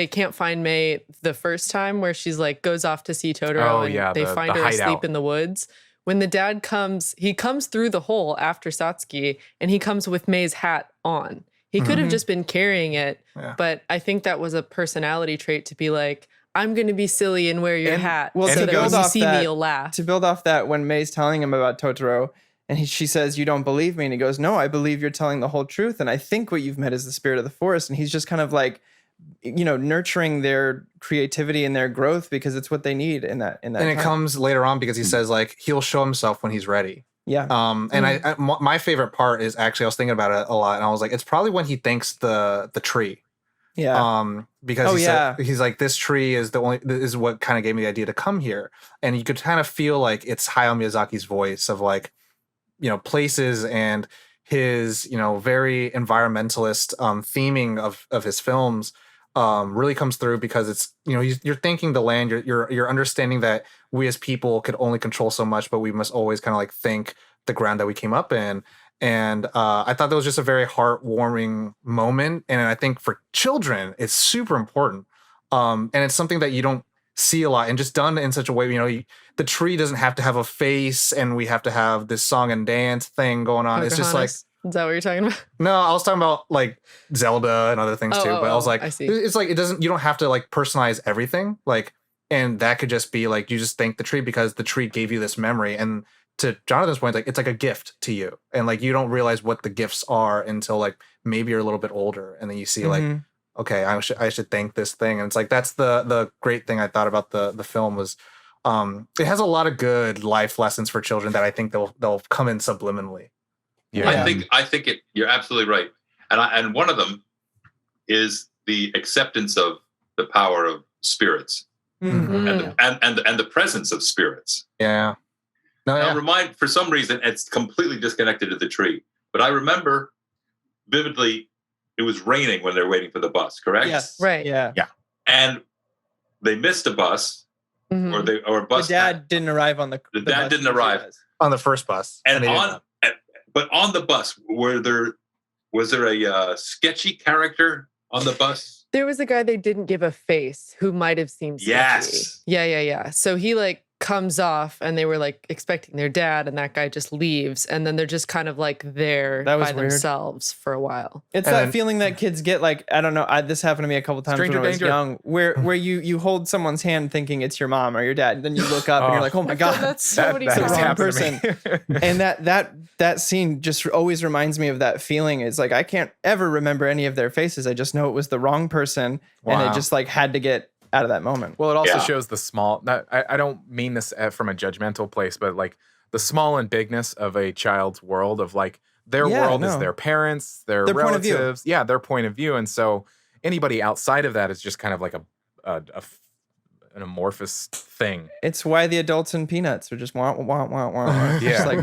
can't find May the first time, where she's like goes off to see Totoro, Oh, and yeah, they the find her asleep hideout. in the woods. When the dad comes, he comes through the hole after Satsuki, and he comes with May's hat on. He could have Mhm. just been carrying it, Yeah. but I think that was a personality trait to be like, I'm going to be silly and wear your And- hat, well, so to that when build you off see that- me, you'll laugh. To build off that, when May's telling him about Totoro, and she says, "You don't believe me," and he goes, "No, I believe you're telling the whole truth, and I think what you've met is the spirit of the forest." And he's just kind of like, nurturing their creativity and their growth because it's what they need in that. and it time. comes later on because he says like he'll show himself when he's ready. Yeah. And my favorite part is actually, I was thinking about it a lot, and I was like, it's probably when he thanks the tree. Yeah. Because he's like, this tree is is what kind of gave me the idea to come here. And you could kind of feel like it's Hayao Miyazaki's voice of like, places, and his, very environmentalist theming of his films really comes through, because it's, you're thanking the land, you're understanding that we as people could only control so much, but we must always kind of like thank the ground that we came up in. And I thought that was just a very heartwarming moment. And I think for children, it's super important. And it's something that you don't see a lot, and just done in such a way, the tree doesn't have to have a face, and we have to have this song and dance thing going on. It's just like, Pocahontas? Is that what you're talking about? no, I was talking about like Zelda and other things too. But I was like, I see. it's like, you don't have to like personalize everything. Like, and that could just be like, you just thank the tree because the tree gave you this memory. And to Jonathan's point, like, it's like a gift to you. And like, you don't realize what the gifts are until like maybe you're a little bit older. And then you see like, okay, I should thank this thing. And it's like, that's the great thing I thought about the film was, it has a lot of good life lessons for children that I think they'll come in subliminally. Yeah. I think you're absolutely right. And one of them is the acceptance of the power of spirits and the presence of spirits. Yeah. No, Now, for some reason, it's completely disconnected to the tree. But I remember vividly, it was raining when they were waiting for the bus, correct? Yes. Right. Yeah. And they missed a bus, or a bus. The dad didn't arrive on the dad bus didn't arrive on the first bus. But on the bus, was there a sketchy character on the bus? There was a guy they didn't give a face who might have seemed sketchy. Yes. Yeah. So he like comes off, and they were like expecting their dad, and that guy just leaves, and then they're just kind of like there That was by weird. themselves for a while. It's And that then- feeling that kids get, like, I don't know, this happened to me a couple times Stranger when I was danger. young, where you hold someone's hand thinking it's your mom or your dad, and then you look up and you're like, oh my God, That's so many that times. has wrong happened to me. And that scene just always reminds me of that feeling. It's like, I can't ever remember any of their faces. I just know it was the wrong person, and Wow. it just like had to get out of that moment. Well, it also Yeah. shows the small. I don't mean this from a judgmental place, but like the small and bigness of a child's world of like their world is their parents, their point of view. relatives, their point of view, and so anybody outside of that is just kind of like an amorphous thing. It's why the adults in Peanuts are just wah, wah, wah, wah. Just like,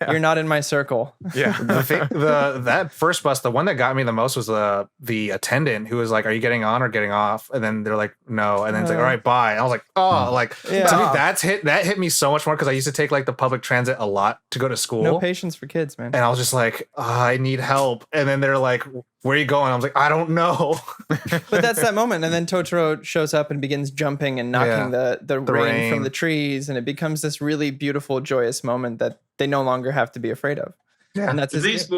you're not in my circle. Yeah. That first bus, the one that got me the most was the attendant who was like, "Are you getting on or getting off?" And then they're like, "No." And then it's like, "All right, bye." And I was like, "Oh, like Yeah. to me, that hit me so much more because I used to take like the public transit a lot to go to school, No patience for kids, man. and I was just like, I need help. And then they're like, "Where are you going?" I was like, "I don't know." But that's that moment, and then Totoro shows up and begins jumping and knocking the rain from the trees, and it becomes this really beautiful, joyous moment that they no longer have to be afraid of. Yeah. And that's These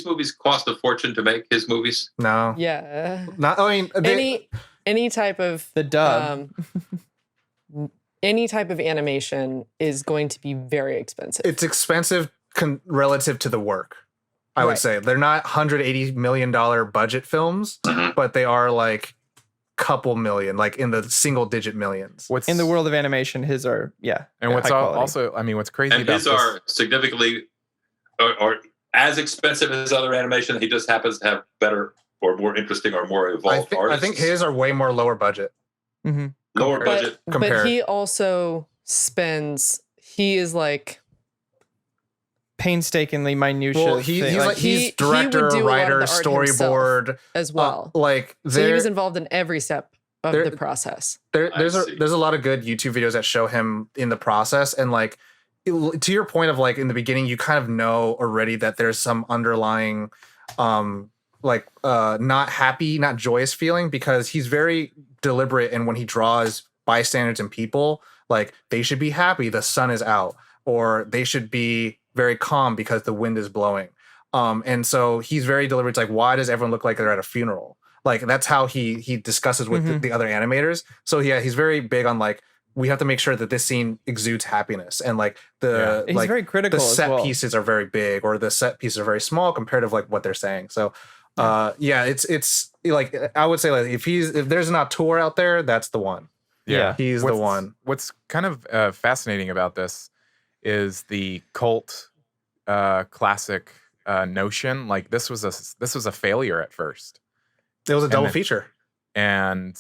movies cost a fortune to make. His movies. No, Yeah. not. I mean, Any type of the dub. any type of animation is going to be very expensive. it's expensive relative to the work. I would Right. say they're not $180 million budget films, but they are like couple million, like in the single digit millions. What's In the world of animation, his are and what's high quality. also, I mean, what's crazy And about his this? are significantly or as expensive as other animation. He just happens to have better or more interesting or more I evolved artists. think his are way more lower budget. lower budget. but compared. he also spends. He is like painstakingly minutiae. Well, thing. he's like he he's director, would do a lot of writer, the art storyboard as well. like So he there, was involved in every step of there- the process. there's I a see. there's a lot of good YouTube videos that show him in the process, and like to your point of like in the beginning, you kind of know already that there's some underlying not happy, not joyous feeling, because he's very deliberate, and when he draws bystanders and people, like they should be happy the sun is out, or they should be very calm because the wind is blowing. And so he's very deliberate. It's like, why does everyone look like they're at a funeral? Like that's how he discusses with the other animators. So yeah, he's very big on like, we have to make sure that this scene exudes happiness, and like He's like very critical. the as set well. pieces are very big, or the set pieces are very small compared to like what they're saying. So it's like, I would say like if there's an auteur out there, that's the one. Yeah. He's the one. What's kind of fascinating about this is the cult classic notion. Like this was a failure at first, It was a double then- feature. and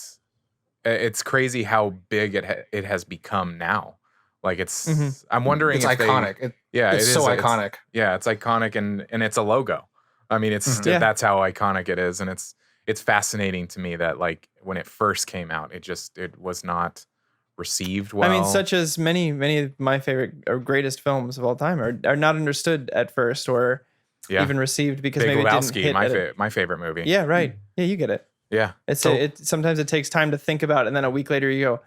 it's crazy how big it has become now. Like it's, I'm wondering It's if iconic. it's It's so iconic. It's iconic, and it's a logo. I mean, it's Mhm. Yeah. that's how iconic it is, and it's fascinating to me that like when it first came out, it was not received well. I mean, such as many of my favorite or greatest films of all time are not understood at first or even received because Big maybe it didn't Lebowski, hit. my favorite movie. Yeah, right. Yeah, you get it. Yeah. Sometimes it takes time to think about, and then a week later you go,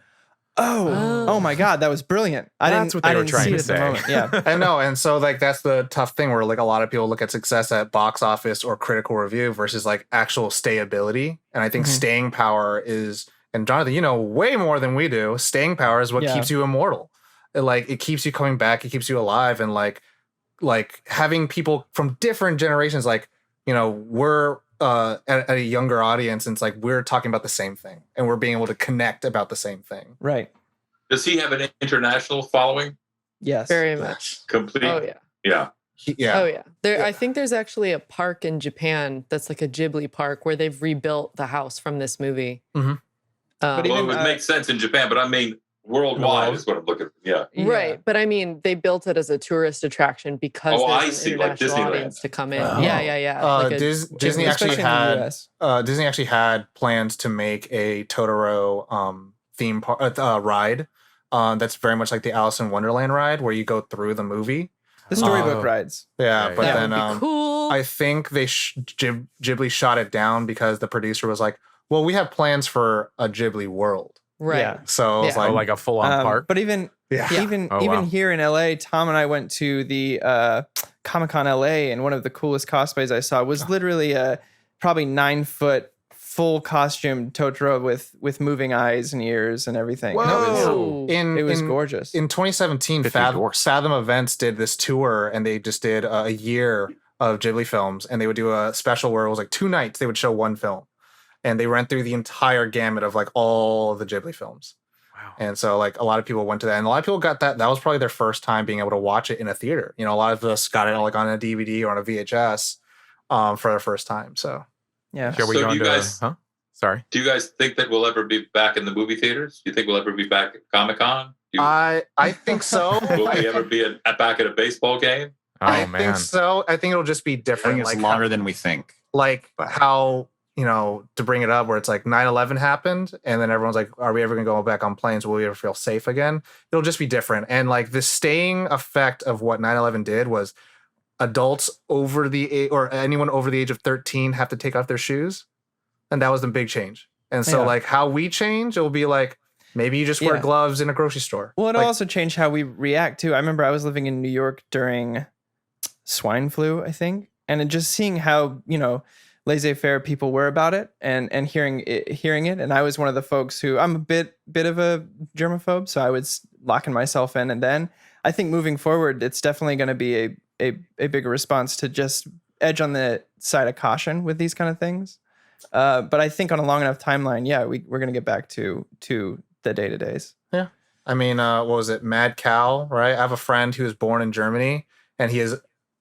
oh my God, that was brilliant. That's what they were trying to see it at the say. moment. Yeah. I know, and so like that's the tough thing where like a lot of people look at success at box office or critical review versus like actual stayability. And I think staying power is, and Jonathan, you know way more than we do. Staying power is what keeps you immortal. It keeps you coming back. It keeps you alive, and like having people from different generations, like we're at a younger audience, and it's like we're talking about the same thing, and we're being able to connect about the same thing. Right. Does he have an international following? Yes. Very much. Complete. Oh yeah. Yeah. Yeah. Oh yeah. I think there's actually a park in Japan that's like a Ghibli park where they've rebuilt the house from this movie. Mhm. But Well, even, it would make sense in Japan, but I mean worldwide is what I'm looking. Yeah. Right, but I mean, they built it as a tourist attraction because Oh, I there's see, an like international Disneyland. audience to come in. Oh. Yeah. Like a- Disney actually especially in the had US. Disney actually had plans to make a Totoro theme park ride that's very much like the Alice in Wonderland ride where you go through the movie. The storybook Oh. rides. Yeah, Right. but that then would be cool. I think they Ghibli shot it down because the producer was like, "Well, we have plans for a Ghibli world." right. Yeah. So it's Yeah. Oh, like, like a full-on park. But even yeah. even Oh, even wow. here in LA, Tom and I went to the Comic-Con LA, and one of the coolest cosplays I saw was literally a probably 9-foot full costume Totoro with moving eyes and ears and everything. And Whoa. in it was in, gorgeous. in 2017, 50 dwarfs. Fathom Events did this tour, and they just did a year of Ghibli films, and they would do a special where it was like 2 nights. They would show one film, and they ran through the entire gamut of like all of the Ghibli films. Wow. And so like a lot of people went to that, and a lot of people got that. That was probably their first time being able to watch it in a theater. A lot of us got it like on a DVD or on a VHS for their first time. So Yeah. Shall we So go do you into? guys- Huh? Sorry. Do you guys think that we'll ever be back in the movie theaters? Do you think we'll ever be back at Comic-Con? I think so. Will we ever be back at a baseball game? Oh I man. think so. I think it'll just be I different. think it's like longer than we think. But- how to bring it up where it's like 9/11 happened, and then everyone's like, are we ever gonna go back on planes? Will we ever feel safe again? It'll just be different. And like the staying effect of what 9/11 did was adults over the age, or anyone over the age of 13 have to take off their shoes, and that was the big change. And so Yeah. like how we change, it will be like maybe you just wear Yeah. gloves in a grocery store. Well, it'll Like, also change how we react too. I remember I was living in New York during swine flu, I think, and just seeing how laissez-faire people were about it, and hearing it. And I was one of the folks who I'm a bit of a germaphobe, so I was locking myself in. And then I think moving forward, it's definitely going to be a bigger response to just edge on the side of caution with these kind of things. But I think on a long enough timeline, yeah, we're going to get back to the day-to-days. I mean, what was it? Mad Cow, right? I have a friend who was born in Germany, and he is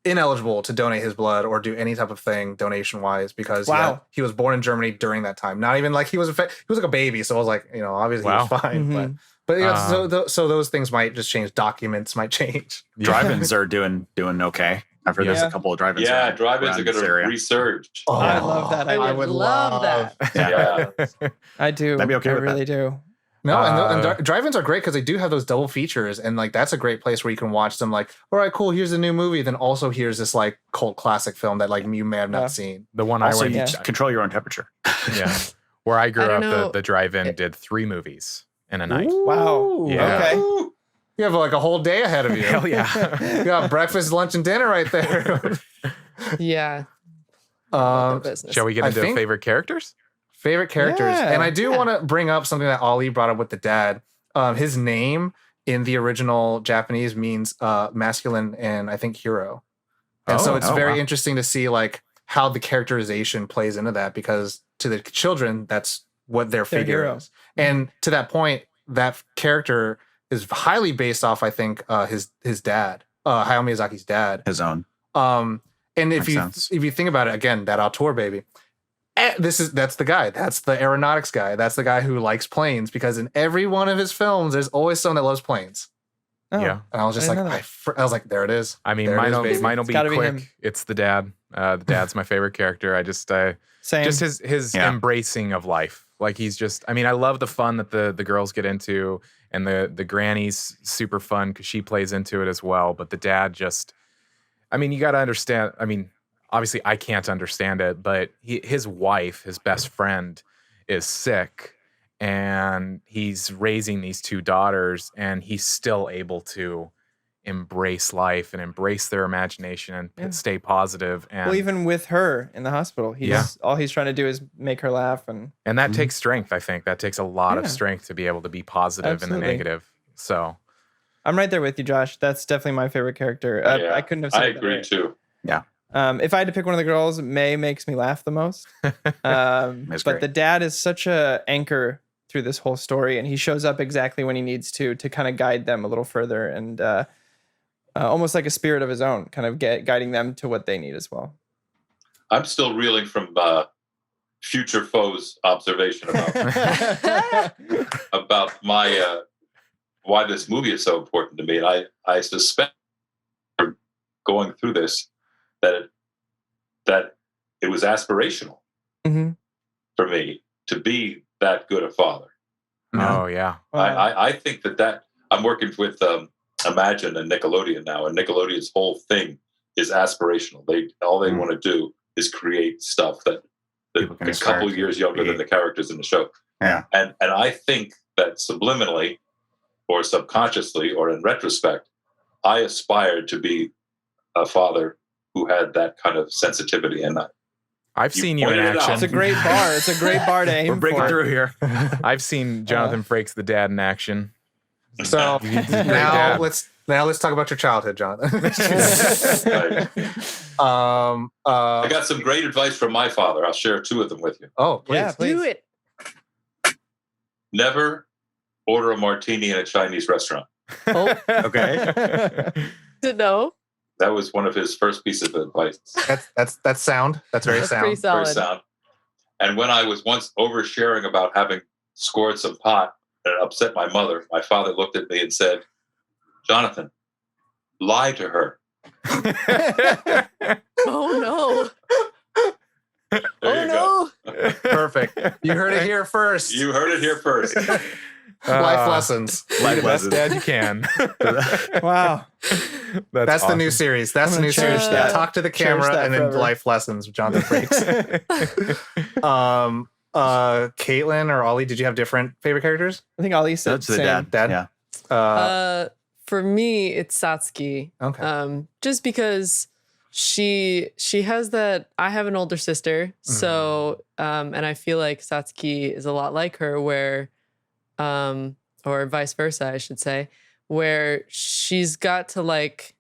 ineligible to donate his blood or do any type of thing donation wise because Wow. he was born in Germany during that time. Not even like he was like a baby. So I was like, obviously he was fine. Mhm. But so those things might just change. Documents might change. Drive-ins are doing okay. I've heard there's Yeah. a couple of drive-ins. Yeah, around- drive-ins are around going this to area. resurge. Oh, I love that. I I would love that. Yeah. I do. I'd be okay I with that. really do. No, and Uh, drive-ins are great because they do have those double features, and like that's a great place where you can watch them. Like, all right, cool. Here's a new movie. Then also here's this like cult classic film that like you may have not Yeah. seen. The one Also, I went. you Yeah. control your own temperature. Yeah. Where I grew I up, don't know. the drive-in did 3 movies in a night. Wow. Yeah. Okay. Ooh. You have like a whole day ahead of you. Hell yeah. You got breakfast, lunch, and dinner right there. Yeah. About their business. Shall we get I into think- favorite characters? Favorite characters. Yeah. And I do Yeah. want to bring up something that Ollie brought up with the dad. His name in the original Japanese means masculine and I think hero. And so it's very wow. interesting to see like how the characterization plays into that because to the children, that's what their Their figure hero. is. And to that point, that character is highly based off, I think, his dad. Hayao Miyazaki's dad. His own. And if Makes you sense. if you think about it again, that auteur baby, that's the guy. That's the aeronautics guy. That's the guy who likes planes, because in every one of his films, there's always someone that loves planes. Oh, Yeah. And I was just I like, didn't know I was like, there it is. I mean, There it mine is, will baby. mine will It's be gotta be quick. him. It's the dad. The dad's my favorite character. Same. Just his Yeah. embracing of life. Like he's just. I mean, I love the fun that the girls get into, and the granny's super fun because she plays into it as well. But the dad just. I mean, you got to understand. I mean, obviously, I can't understand it, but his wife, his best friend, is sick, and he's raising these two daughters, and he's still able to embrace life and embrace their imagination and Yeah. stay positive. And well, even with her in the hospital, all he's trying to do is make her laugh, and that takes strength. I think that takes a lot of Yeah. strength to be able to be positive in Absolutely. the negative. So I'm right there with you, Josh. That's definitely my favorite character. Yeah, I couldn't have said I it better. agree too. If I had to pick one of the girls, May makes me laugh the most. May's But great. the dad is such a anchor through this whole story, and he shows up exactly when he needs to kind of guide them a little further, and almost like a spirit of his own, kind of guiding them to what they need as well. I'm still reeling from future foes' observation about my why this movie is so important to me. And I suspect going through this that it was aspirational Mm-hmm. for me to be that good a father. oh yeah, I think that I'm working with Imagine and Nickelodeon now, and Nickelodeon's whole thing is aspirational. All they want to do is create stuff that People can a aspire couple to years younger be. than the characters in the show. Yeah. And I think that subliminally or subconsciously or in retrospect, I aspired to be a father who had that kind of sensitivity. And I've You seen you in pointed it out. action. It's a great bar. It's a great bar to aim We're breaking for. through here. I've seen Jonathan Frakes, the dad, in action. So He's a great now dad. let's talk about your childhood, Jonathan. I got some great advice from my father. I'll share two of them with you. Oh, please. Yeah, please. Do it. Never order a martini in a Chinese restaurant. Oh, Okay. to know. That was one of his first pieces of advice. That's sound. That's very That's sound. pretty solid. Very sound. And when I was once oversharing about having scored some pot and it upset my mother, my father looked at me and said, "Jonathan, lie to her." Oh There no. you go. Oh Perfect. You heard it here first. You heard it here first. Life lessons. Be Life the best lessons. dad you can. Wow. That's the new awesome. series. That's the I'm new gonna series. cherish that. Talk to the Cherish camera that and then forever. life lessons with Jonathan Frakes. Caitlin or Ollie, did you have different favorite characters? I think Ali said That's the same. dad. Dad? Yeah. For me, it's Satsuki. Okay. Just because she has that. I have an older sister, so and I feel like Satsuki is a lot like her, where, or vice versa, I should say, where she's got to like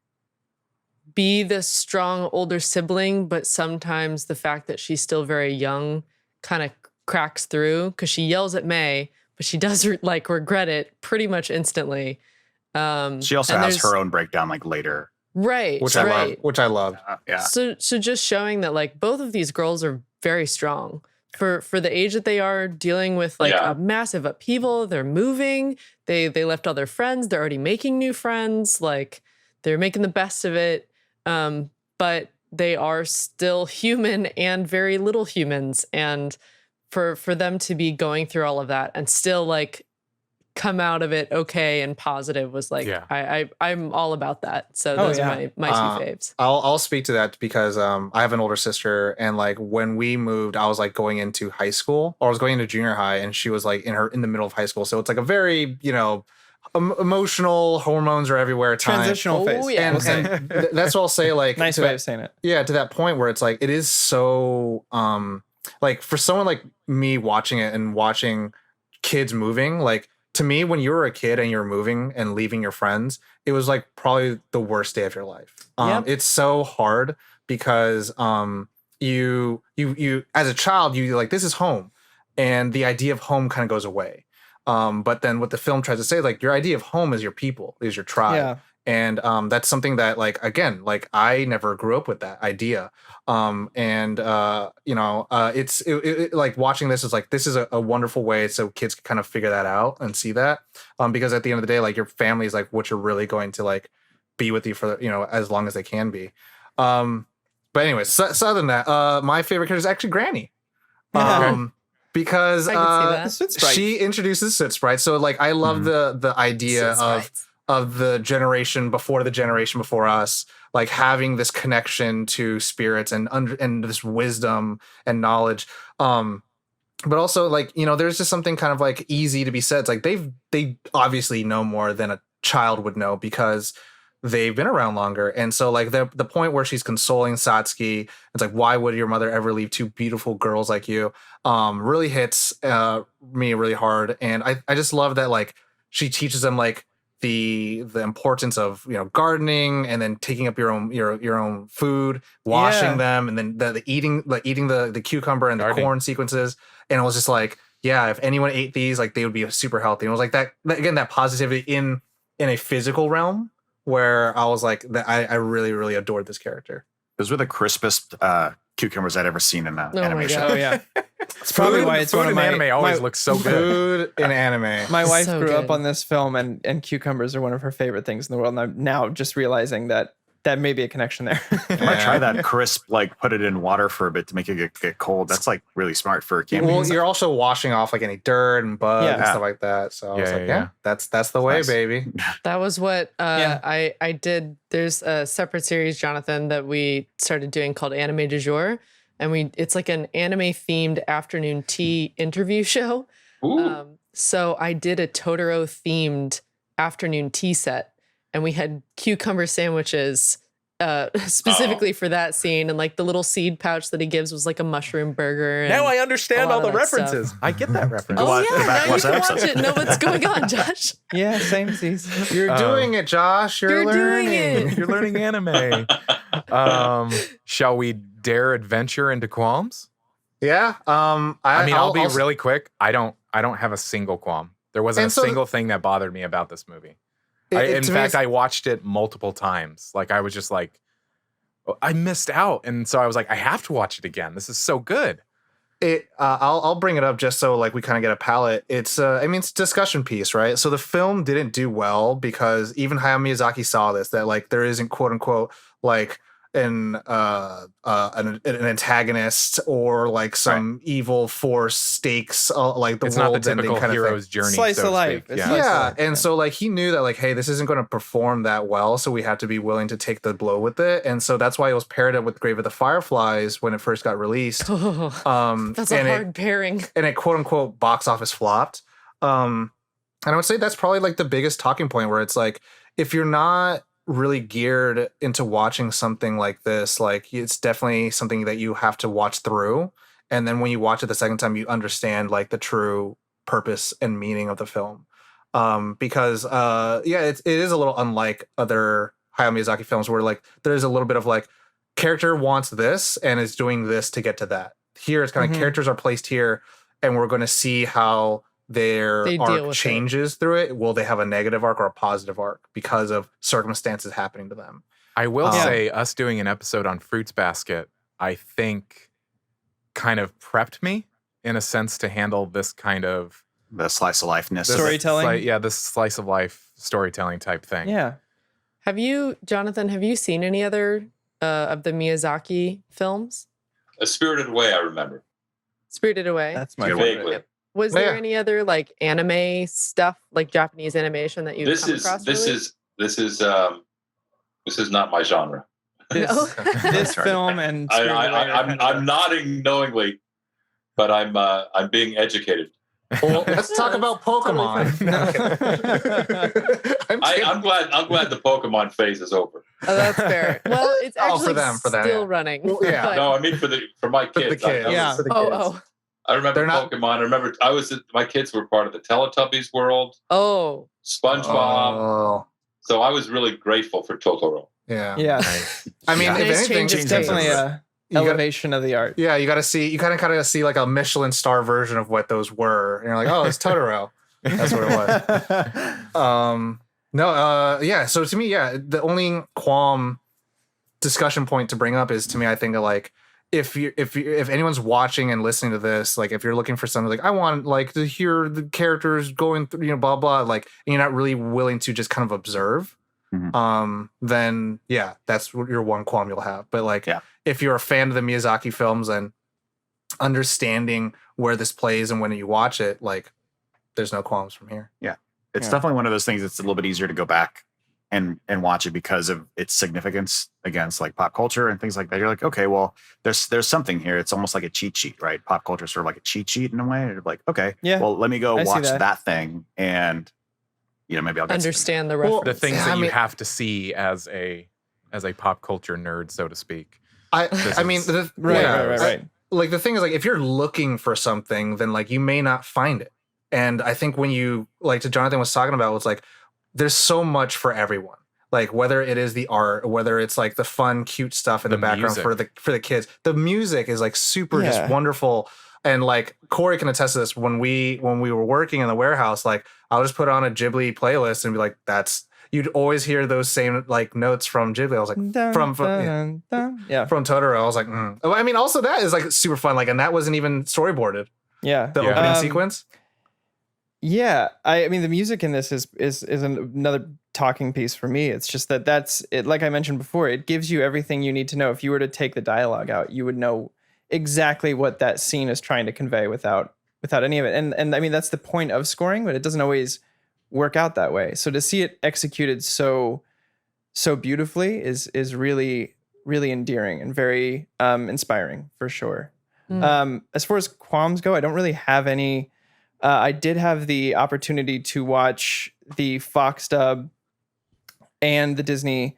be the strong older sibling, but sometimes the fact that she's still very young kind of cracks through because she yells at May, but she does like regret it pretty much instantly. She also and has there's- her own breakdown like later. right, Which right. I love. Which I loved. Yeah. So just showing that like both of these girls are very strong for the age that they are, dealing with like Yeah. a massive upheaval. They're moving. They left all their friends. They're already making new friends. Like they're making the best of it. But they are still human and very little humans. And for them to be going through all of that and still like come out of it okay and positive was like Yeah. I'm all about that. So Oh, those yeah. are my two faves. I'll speak to that because I have an older sister, and like when we moved, I was like going into high school, or I was going into junior high, and she was like in the middle of high school. So it's like a very emotional, hormones are everywhere time. Transitional Oh, phase. yeah. we'll say. And that's what I'll say. Like Nice to way that- of saying it. yeah, to that point where it's like it is so like for someone like me watching it and watching kids moving, like to me when you were a kid and you were moving and leaving your friends, it was like probably the worst day of your life. Yep. It's so hard because you as a child you like this is home, and the idea of home kind of goes away. But then what the film tries to say, like your idea of home is your people, is your tribe. Yeah. And that's something that, like, again, like I never grew up with that idea. Like watching this is like, this is a wonderful way so kids can kind of figure that out and see that. Because at the end of the day, like your family is like what you're really going to like be with you for, as long as they can be. But anyways, so other than that, my favorite character is actually Granny. Because I can see that. Soot Sprite. she introduces Soot Sprite. So like I love the idea Soot Sprites. of the generation before us, like having this connection to spirits and this wisdom and knowledge. But also like, there's just something kind of like easy to be said. It's like they obviously know more than a child would know because they've been around longer. And so like the point where she's consoling Satsuki, it's like, why would your mother ever leave two beautiful girls like you? Really hits me really hard. And I just love that like she teaches them like the importance of gardening and then taking up your own food, washing them, and then the eating the cucumber and Gardening. the corn sequences. And it was just like, yeah, if anyone ate these, like they would be super healthy. And it was like that again, that positivity in a physical realm where I was like that I really, really adored this character. Those were the crispest cucumbers I'd ever seen in my animation. God. Oh yeah, it's probably why it's Food one of in my anime always my, looks so good. Food in anime. my wife So grew good. up on this film, and cucumbers are one of her favorite things in the world. And I'm now just realizing that may be a connection there. I might try that crisp, like put it in water for a bit to make it get cold. That's like really smart for camping. Well, you're also washing off like any dirt and bugs and Yeah. stuff like that. So I was Yeah, like, yeah. that's the way, Nice. baby. That was what Yeah. I did. There's a separate series, Jonathan, that we started doing called Anime du Jour. And it's like an anime themed afternoon tea interview show. Ooh. So I did a Totoro themed afternoon tea set, and we had cucumber sandwiches specifically for that scene. And like the little seed pouch that he gives was like a mushroom burger. And Now I a understand lot all the of that stuff. references. I get that reference. Oh watch- yeah, go back and now you watch can that watch episode. it. Know what's going on, Josh. Yeah, same season. You're doing it, Josh. You're doing learning. it. You're learning anime. Shall we dare adventure into qualms? Yeah. I'll be really quick. I don't have a single qualm. There wasn't And a so- single thing that bothered me about this movie. In to me, fact, it's- I watched it multiple times. Like I was just like, I missed out, and so I was like, I have to watch it again. This is so good. I'll bring it up just so like we kind of get a palette. It's it's a discussion piece, right? So the film didn't do well because even Hayao Miyazaki saw this, that like there isn't quote unquote like an antagonist or like some evil force stakes like the It's not the world's ending typical kind of thing. hero's journey. Slice so to of life. speak. It's Yeah. slice of Yeah, life, and so like he knew that like, hey, this isn't going to perform that well, so we have to be willing to take the blow with it, and so that's why it was paired up with Grave of the Fireflies when it first got released. That's a and hard pairing. and it quote unquote box office flopped. And I would say that's probably like the biggest talking point where it's like, if you're not really geared into watching something like this, like it's definitely something that you have to watch through. And then when you watch it the second time, you understand like the true purpose and meaning of the film. Because it is a little unlike other Hayao Miyazaki films where like there's a little bit of like character wants this and is doing this to get to that. Here it's kind of characters are placed here and we're going to see how their They deal arc with it. changes through it. Will they have a negative arc or a positive arc because of circumstances happening to them? I will Yeah. say, us doing an episode on Fruits Basket, I think, kind of prepped me in a sense to handle this kind of The slice of lifeness. this Storytelling? this slice of life storytelling type thing. Yeah. Jonathan, have you seen any other of the Miyazaki films? A Spirited Away, I remember. Spirited Away. That's my Good favorite. Vaguely. Yep. Was Oh, there yeah. any other like anime stuff, like Japanese animation that you've This come is across? this really? is this is this is not my genre. This, No. this film and Spirited Away are kind of I'm nodding knowingly, but I'm being educated. Well, let's talk about Pokemon. I'm kidding. I'm glad the Pokemon phase is over. Oh, that's fair. Well, it's Oh, actually for them, still yeah. running. Well, yeah. but- No, I mean for my For the kids. kids. Yeah. For the Oh, kids. I remember They're not- Pokemon. I remember my kids were part of the Teletubbies world, oh. SpongeBob. Oh, So I was really grateful for Totoro. yeah. Yeah. I mean, Yeah. if Nice anything, changes It's Changes. definitely a You gotta- elevation of the art. yeah, you got to see. You kind of see like a Michelin star version of what those were, and you're like, oh, it's Totoro. That's what it was. No, yeah. So to me, yeah, the only qualm discussion point to bring up is, to me, I think like if anyone's watching and listening to this, like if you're looking for something like I want like to hear the characters going through, blah blah, like, and you're not really willing to just kind of observe, then yeah, that's your one qualm you'll have. But like, if you're a fan of the Miyazaki films and understanding where this plays and when you watch it, like, there's no qualms from here. Yeah. It's definitely one of those things that's a little bit easier to go back and watch it because of its significance against like pop culture and things like that. You're like, okay, well, there's something here. It's almost like a cheat sheet, right? Pop culture is sort of like a cheat sheet in a way. You're like, okay, well, let me go watch that thing, and maybe I'll get understand the reference. The things that you have to see as a pop culture nerd, so to speak. Right. Like the thing is, like, if you're looking for something, then like you may not find it. And I think when you, like, to Jonathan was talking about, it's like there's so much for everyone. Like whether it is the art, whether it's like the fun, cute stuff in the background for the kids. The music is like super just wonderful. And like Corey can attest to this. When we were working in the warehouse, like I'll just put on a Ghibli playlist and be like, you'd always hear those same like notes from Ghibli. I was like, from Totoro. I was like, I mean, also that is like super fun. Like, and that wasn't even storyboarded. Yeah, the opening sequence. Yeah, I mean, the music in this is another talking piece for me. It's just that's it. Like I mentioned before, it gives you everything you need to know. If you were to take the dialogue out, you would know exactly what that scene is trying to convey without any of it. And I mean, that's the point of scoring, but it doesn't always work out that way. So to see it executed so beautifully is really, really endearing and very inspiring for sure. As far as qualms go, I don't really have any. I did have the opportunity to watch the Fox dub and the Disney,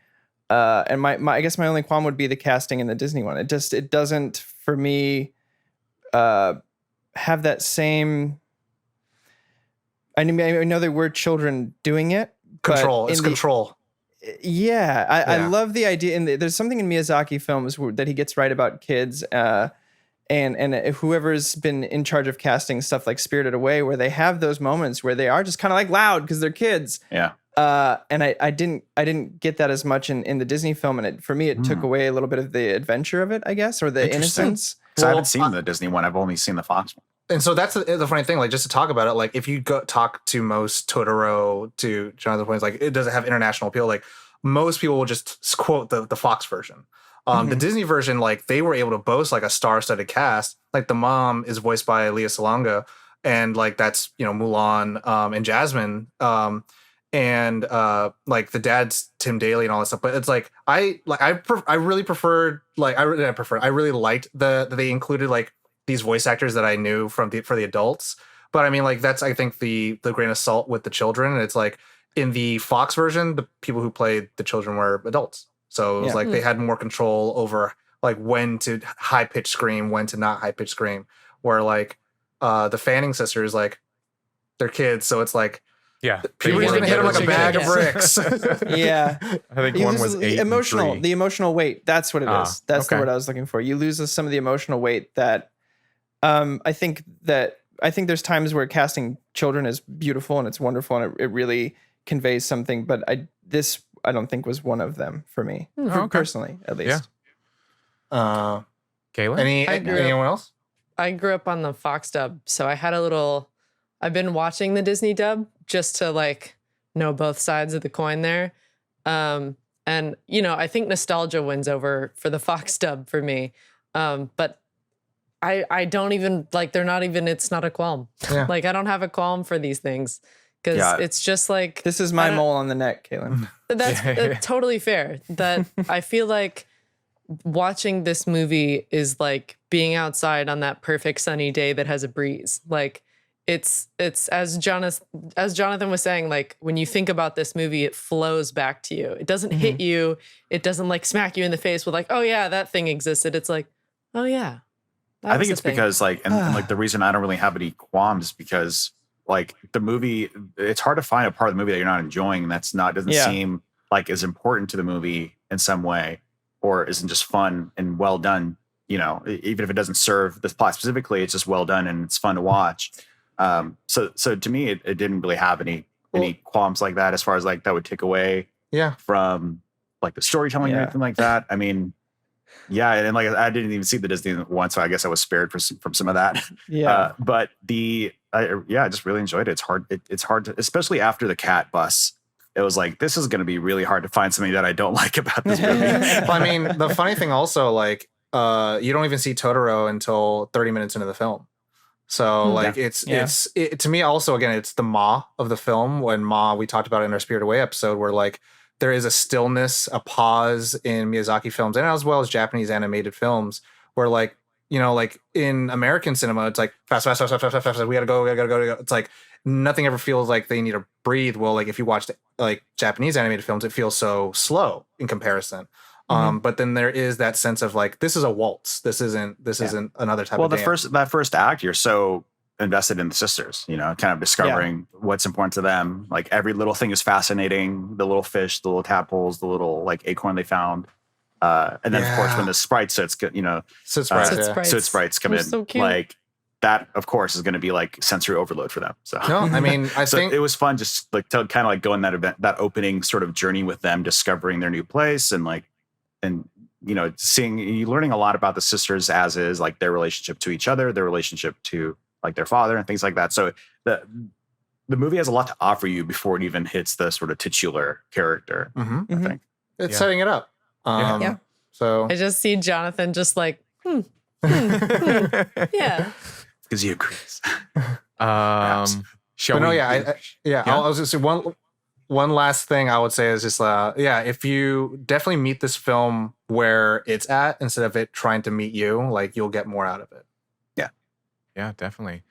and my I guess my only qualm would be the casting in the Disney one. It doesn't for me have that same. I know there were children doing it. Control. It's control. Yeah, I love the idea. And there's something in Miyazaki films that he gets right about kids. And whoever's been in charge of casting stuff like Spirited Away, where they have those moments where they are just kind of like loud because they're kids. Yeah. And I didn't get that as much in the Disney film, and for me it took away a little bit of the adventure of it, I guess, or the innocence. I haven't seen the Disney one. I've only seen the Fox one. And so that's the funny thing. Like, just to talk about it, like if you go talk to most Totoro, to Jonathan's point, like it doesn't have international appeal. Like most people will just quote the Fox version. The Disney version, like they were able to boast like a star-studded cast. Like the mom is voiced by Lea Salonga, and like that's Mulan and Jasmine, and like the dad's Tim Daly and all that stuff. But it's like I really preferred, like I really liked that they included like these voice actors that I knew for the adults. But I mean, like that's I think the grain of salt with the children. And it's like in the Fox version, the people who played the children were adults. So it was like they had more control over like when to high pitch scream, when to not high pitch scream. Where like the Fanning sisters, like they're kids, so it's like people are gonna hit them like a bag of bricks. Yeah, I think one was 8 emotional. and 3. The emotional weight. That's what it is. That's the word I was looking for. You lose some of the emotional weight that I think there's times where casting children is beautiful and it's wonderful and it really conveys something, but I don't think was one of them for me, personally, at least. Yeah. Kayla? Anyone else? I grew up on the Fox dub, so I had I've been watching the Disney dub just to like know both sides of the coin there. And I think nostalgia wins over for the Fox dub for me. But I don't even like, it's not a qualm. Yeah. Like I don't have a qualm for these things. Because it's just like... This is my mole on the neck, Caitlin. That's totally fair. That I feel like watching this movie is like being outside on that perfect sunny day that has a breeze. Like it's as Jonathan was saying, like when you think about this movie, it flows back to you. It doesn't hit you. It doesn't like smack you in the face with like, oh yeah, that thing existed. It's like, oh yeah. I think it's because like, and like the reason I don't really have any qualms is because like the movie, it's hard to find a part of the movie that you're not enjoying. Doesn't seem like as important to the movie in some way, or isn't just fun and well done. Even if it doesn't serve the plot specifically, it's just well done and it's fun to watch. So to me, it didn't really have any any qualms like that as far as like that would take away from like the storytelling or anything like that. I mean, yeah, and like I didn't even see the Disney one, so I guess I was spared from some of that. But I just really enjoyed it. It's hard. It's hard to, especially after the cat bus. It was like, this is going to be really hard to find something that I don't like about this movie. Well, I mean, the funny thing also, like, you don't even see Totoro until 30 minutes into the film. So like it's to me also, again, it's the Ma of the film. When Ma, we talked about it in our Spirited Away episode, where like there is a stillness, a pause in Miyazaki films and as well as Japanese animated films where like, you know, like in American cinema, it's like fast. We gotta go. It's like nothing ever feels like they need to breathe. Well, like if you watch like Japanese animated films, it feels so slow in comparison. But then there is that sense of like, this is a waltz. This isn't another type of dance. That first act, you're so invested in the sisters, you know, kind of discovering what's important to them. Like every little thing is fascinating. The little fish, the little tadpoles, the little like acorn they found. And then of course when the sprites, Soot sprites come in, so cute. like that of course is going to be like sensory overload for them. So no, I mean, I think it was fun just like to kind of like go in that event, that opening sort of journey with them, discovering their new place and you know, learning a lot about the sisters as is, like their relationship to each other, their relationship to like their father and things like that. So the movie has a lot to offer you before it even hits the sort of titular character. I think it's setting it up. So I just see Jonathan just like, yeah. because he agrees. I was just one last thing I would say is just if you definitely meet this film where it's at instead of it trying to meet you, like you'll get more out of it. Yeah, definitly.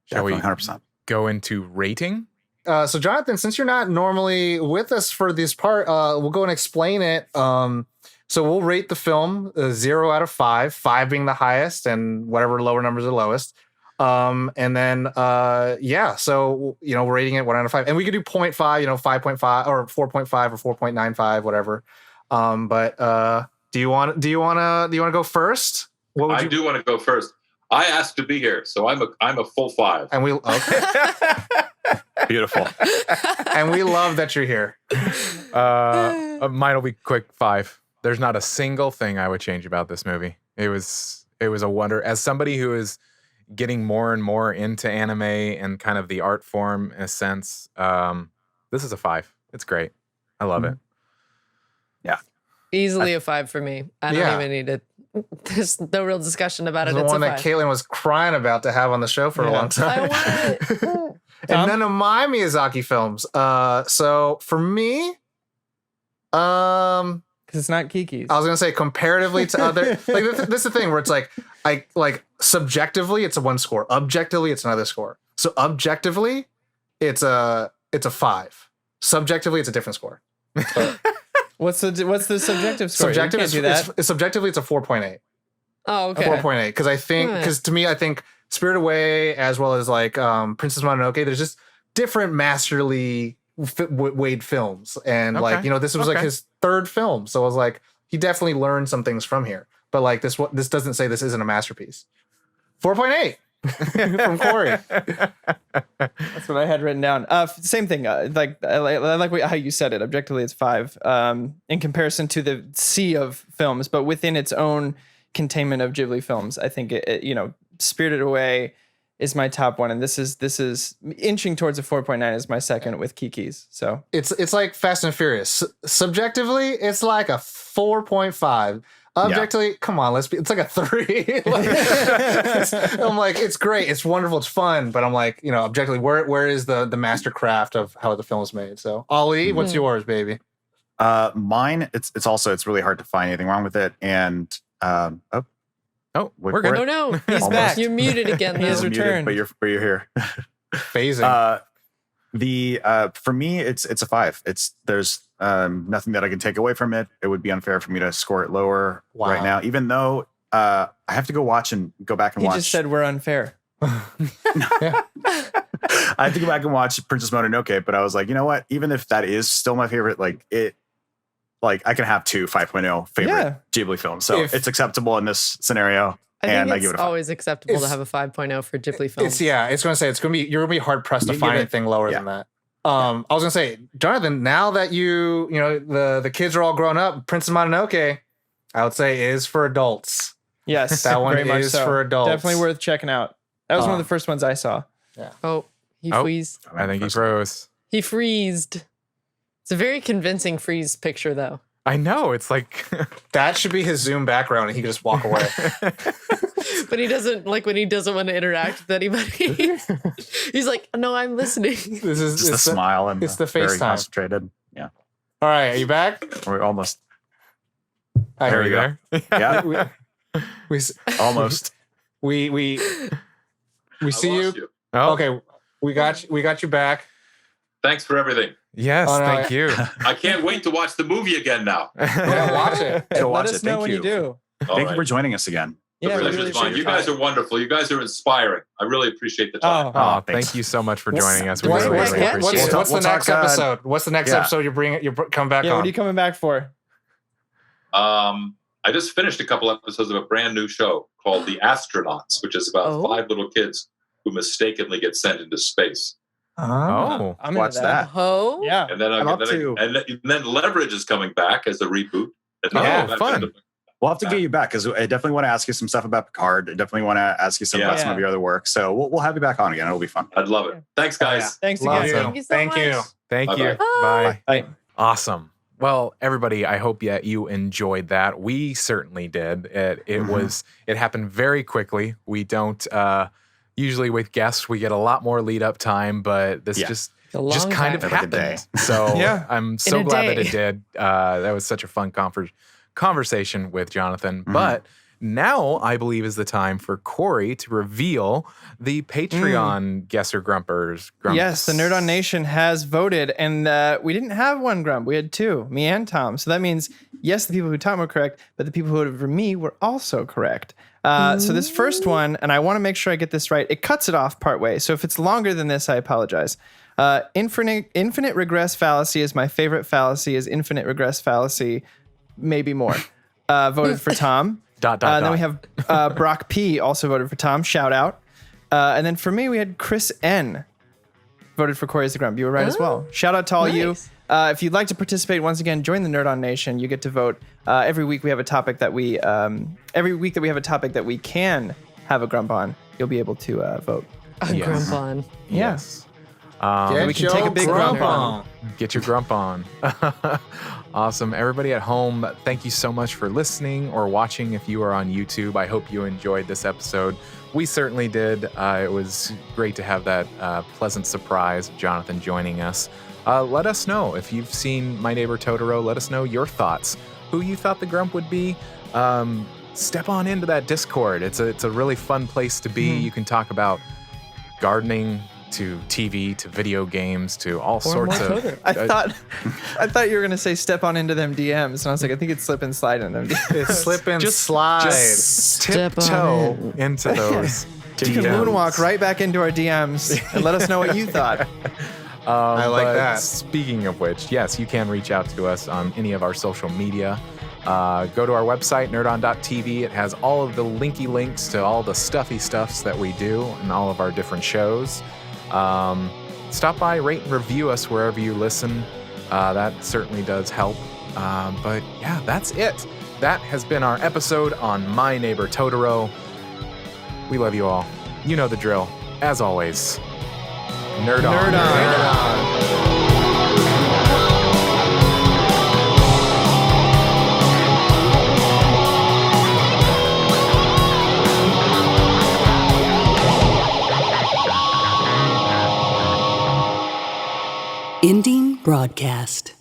Shall we 100%. go into rating? So Jonathan, since you're not normally with us for this part, we'll go and explain it. So we'll rate the film 0 out of 5, 5 being the highest and whatever lower numbers are lowest. And then, so, you know, we're rating it 1 out of 5 and we could do 0.5, you know, 5.5 or 4.5 or 4.95, whatever. But do you want to go first? I do want to go first. I asked to be here, so I'm a full 5. And Beautiful. And we love that you're here. Mine will be quick 5. There's not a single thing I would change about this movie. It was a wonder. As somebody who is getting more and more into anime and kind of the art form in a sense, this is a 5. It's great. I love it. Yeah. Easily a 5 for me. I don't even need it. There's no real discussion about it. The It's one a that 5. Caitlin was crying about to have on the show for a long time. I want it. And none of my Miyazaki films. So for me, Because it's not Kiki's. I was gonna say comparatively to other, like this is the thing where it's like subjectively it's a 1 score, objectively it's another score. So objectively, it's a 5. Subjectively, it's a different score. What's the subjective score? Subjective You can't do that. subjectively it's a 4.8. Oh, okay. 4.8 because to me I think Spirited Away as well as like Princess Mononoke, there's just different masterly Wade films, and like, you know, this was like his 3rd film, so I was like, he definitely learned some things from here. But like this doesn't say this isn't a masterpiece. 4.8 from Corey. That's what I had written down. Same thing. I like how you said it. Objectively, it's 5 in comparison to the sea of films, but within its own containment of Ghibli films, I think it you know, Spirited Away is my top one, and this is inching towards a 4.9 is my second with Kiki's. So it's like Fast and Furious. Subjectively, it's like a 4.5. Objectively, come on, it's like a 3. I'm like, it's great, it's wonderful, it's fun, but I'm like, you know, objectively, where is the master craft of how the film is made? So Ali, what's yours, baby? Mine, it's really hard to find anything wrong with it, and we're good. Oh no, he's Almost. back. You're muted again. He has though. returned. But you're here. Phasing. For me, it's a 5. There's nothing that I can take away from it. It would be unfair for me to score it lower right now, even though I have to go back and watch. He just said we're unfair. I have to go back and watch Princess Mononoke, but I was like, you know what? Even if that is still my favorite, I can have 2 5.0 favorite Ghibli films, so it's acceptable in this scenario. I and think I give it's it a 5. always acceptable to have a 5.0 for Ghibli films. You're gonna be hard pressed to find anything lower than that. I was gonna say, Jonathan, now that you know the kids are all grown up, Prince of Mononoke, I would say is for adults. Yes, That one very much is so. for adults. Definitely worth checking out. That was one of the first ones I saw. Oh, he Oh. freezed. I think he froze. He freezed. It's a very convincing freeze picture, though. I know. It's like That should be his Zoom background, and he can just walk away. But he doesn't like when he doesn't want to interact with anybody. He's like, "No, I'm listening." This is Just the smile and it's the very FaceTime. concentrated. Yeah, All right, are you back? we're almost I there hear you you. go. yeah, We almost. we I see lost you. Oh, Okay, we got you back. Thanks for everything. yes, Oh, no, thank you. I can't wait to watch the movie again now. Yeah, watch it. Go Let watch us it. know Thank when you do. All Thank right. you for joining us again. The Yeah, we pleasure's really mine. appreciate You your guys time. are wonderful. You guys are inspiring. I really appreciate the time. Oh, Oh, thanks. thank you so much for joining us. We What's really, next? really What's- appreciate it. What's the We'll next talk, episode? What's the next yeah. episode you're coming back yeah. on? What are you coming back for? I just finished a couple episodes of a brand new show called The Astronauts, which is about Oh. 5 little kids who mistakenly get sent into space. Oh, I'm into Watch that. Oh, Yeah. And then I'd love to. and then Leverage is coming back as a reboot. And then Yeah, I'll go back fun. into- We'll have to get you back because I definitely want to ask you some stuff about Picard. I definitely want to ask you some about some of Yeah. your other work. So we'll have you back on again. It'll be fun. I'd love it. Thanks, Oh, guys. yeah. Thanks Love again. you. Thank you so Thank much. you. thank Bye-bye. you. Bye. Bye. Bye. Awesome. Well, everybody, I hope you enjoyed that. We certainly did. It happened very quickly. We don't usually with guests we get a lot more lead up time, but this Yeah. just A long kind of time. Like a day. happened. So Yeah. I'm so a glad that day. it did. That was such a fun conversation with Jonathan. Mhm. But now I believe is the time for Corey to reveal the Patreon guesser grumpers. Grumps. Yes, the Nerd on Nation has voted, and we didn't have one grump. We had two, me and Tom. So that means, yes, the people who Tom were correct, but the people who voted for me were also correct. So this first one, and I want to make sure I get this right, it cuts it off partway. So if it's longer than this, I apologize. Infinite regress fallacy is my favorite fallacy, is infinite regress fallacy, maybe more. Voted for Tom. Dot. And then we have Brock P also voted for Tom. Shout out. And then for me, we had Chris N voted for Corey as the Grump. You were right as well. Shout out to all you. Nice. If you'd like to participate, once again, join the Nerd on Nation. You get to vote. Every week we have a topic that we can have a Grump on, you'll be able to vote. A Yes. grump on. Yes. Get we can take a big grump on. Get your grump on. Awesome. Everybody at home, thank you so much for listening or watching if you are on YouTube. I hope you enjoyed this episode. We certainly did. It was great to have that pleasant surprise of Jonathan joining us. Let us know if you've seen My Neighbor Totoro. Let us know your thoughts. Who you thought the grump would be. Step on into that Discord. It's a really fun place to be. You can talk about gardening, to TV, to video games, to all sorts more of. Totoro. I thought you were gonna say step on into them DMs, and I was like, I think it's slip and slide in them DMs. It's slip and Just- slide. Just Step on tiptoe into those. You can DMs. moonwalk right back into our DMs and let us know what you thought. I like but that. Speaking of which, yes, you can reach out to us on any of our social media. Go to our website, nerdon.tv. It has all of the linky links to all the stuffy stuffs that we do and all of our different shows. Stop by, rate and review us wherever you listen. That certainly does help. But yeah, that's it. That has been our episode on My Neighbor Totoro. We love you all. You know the drill. As always, nerd on. Nerd on. Ending broadcast.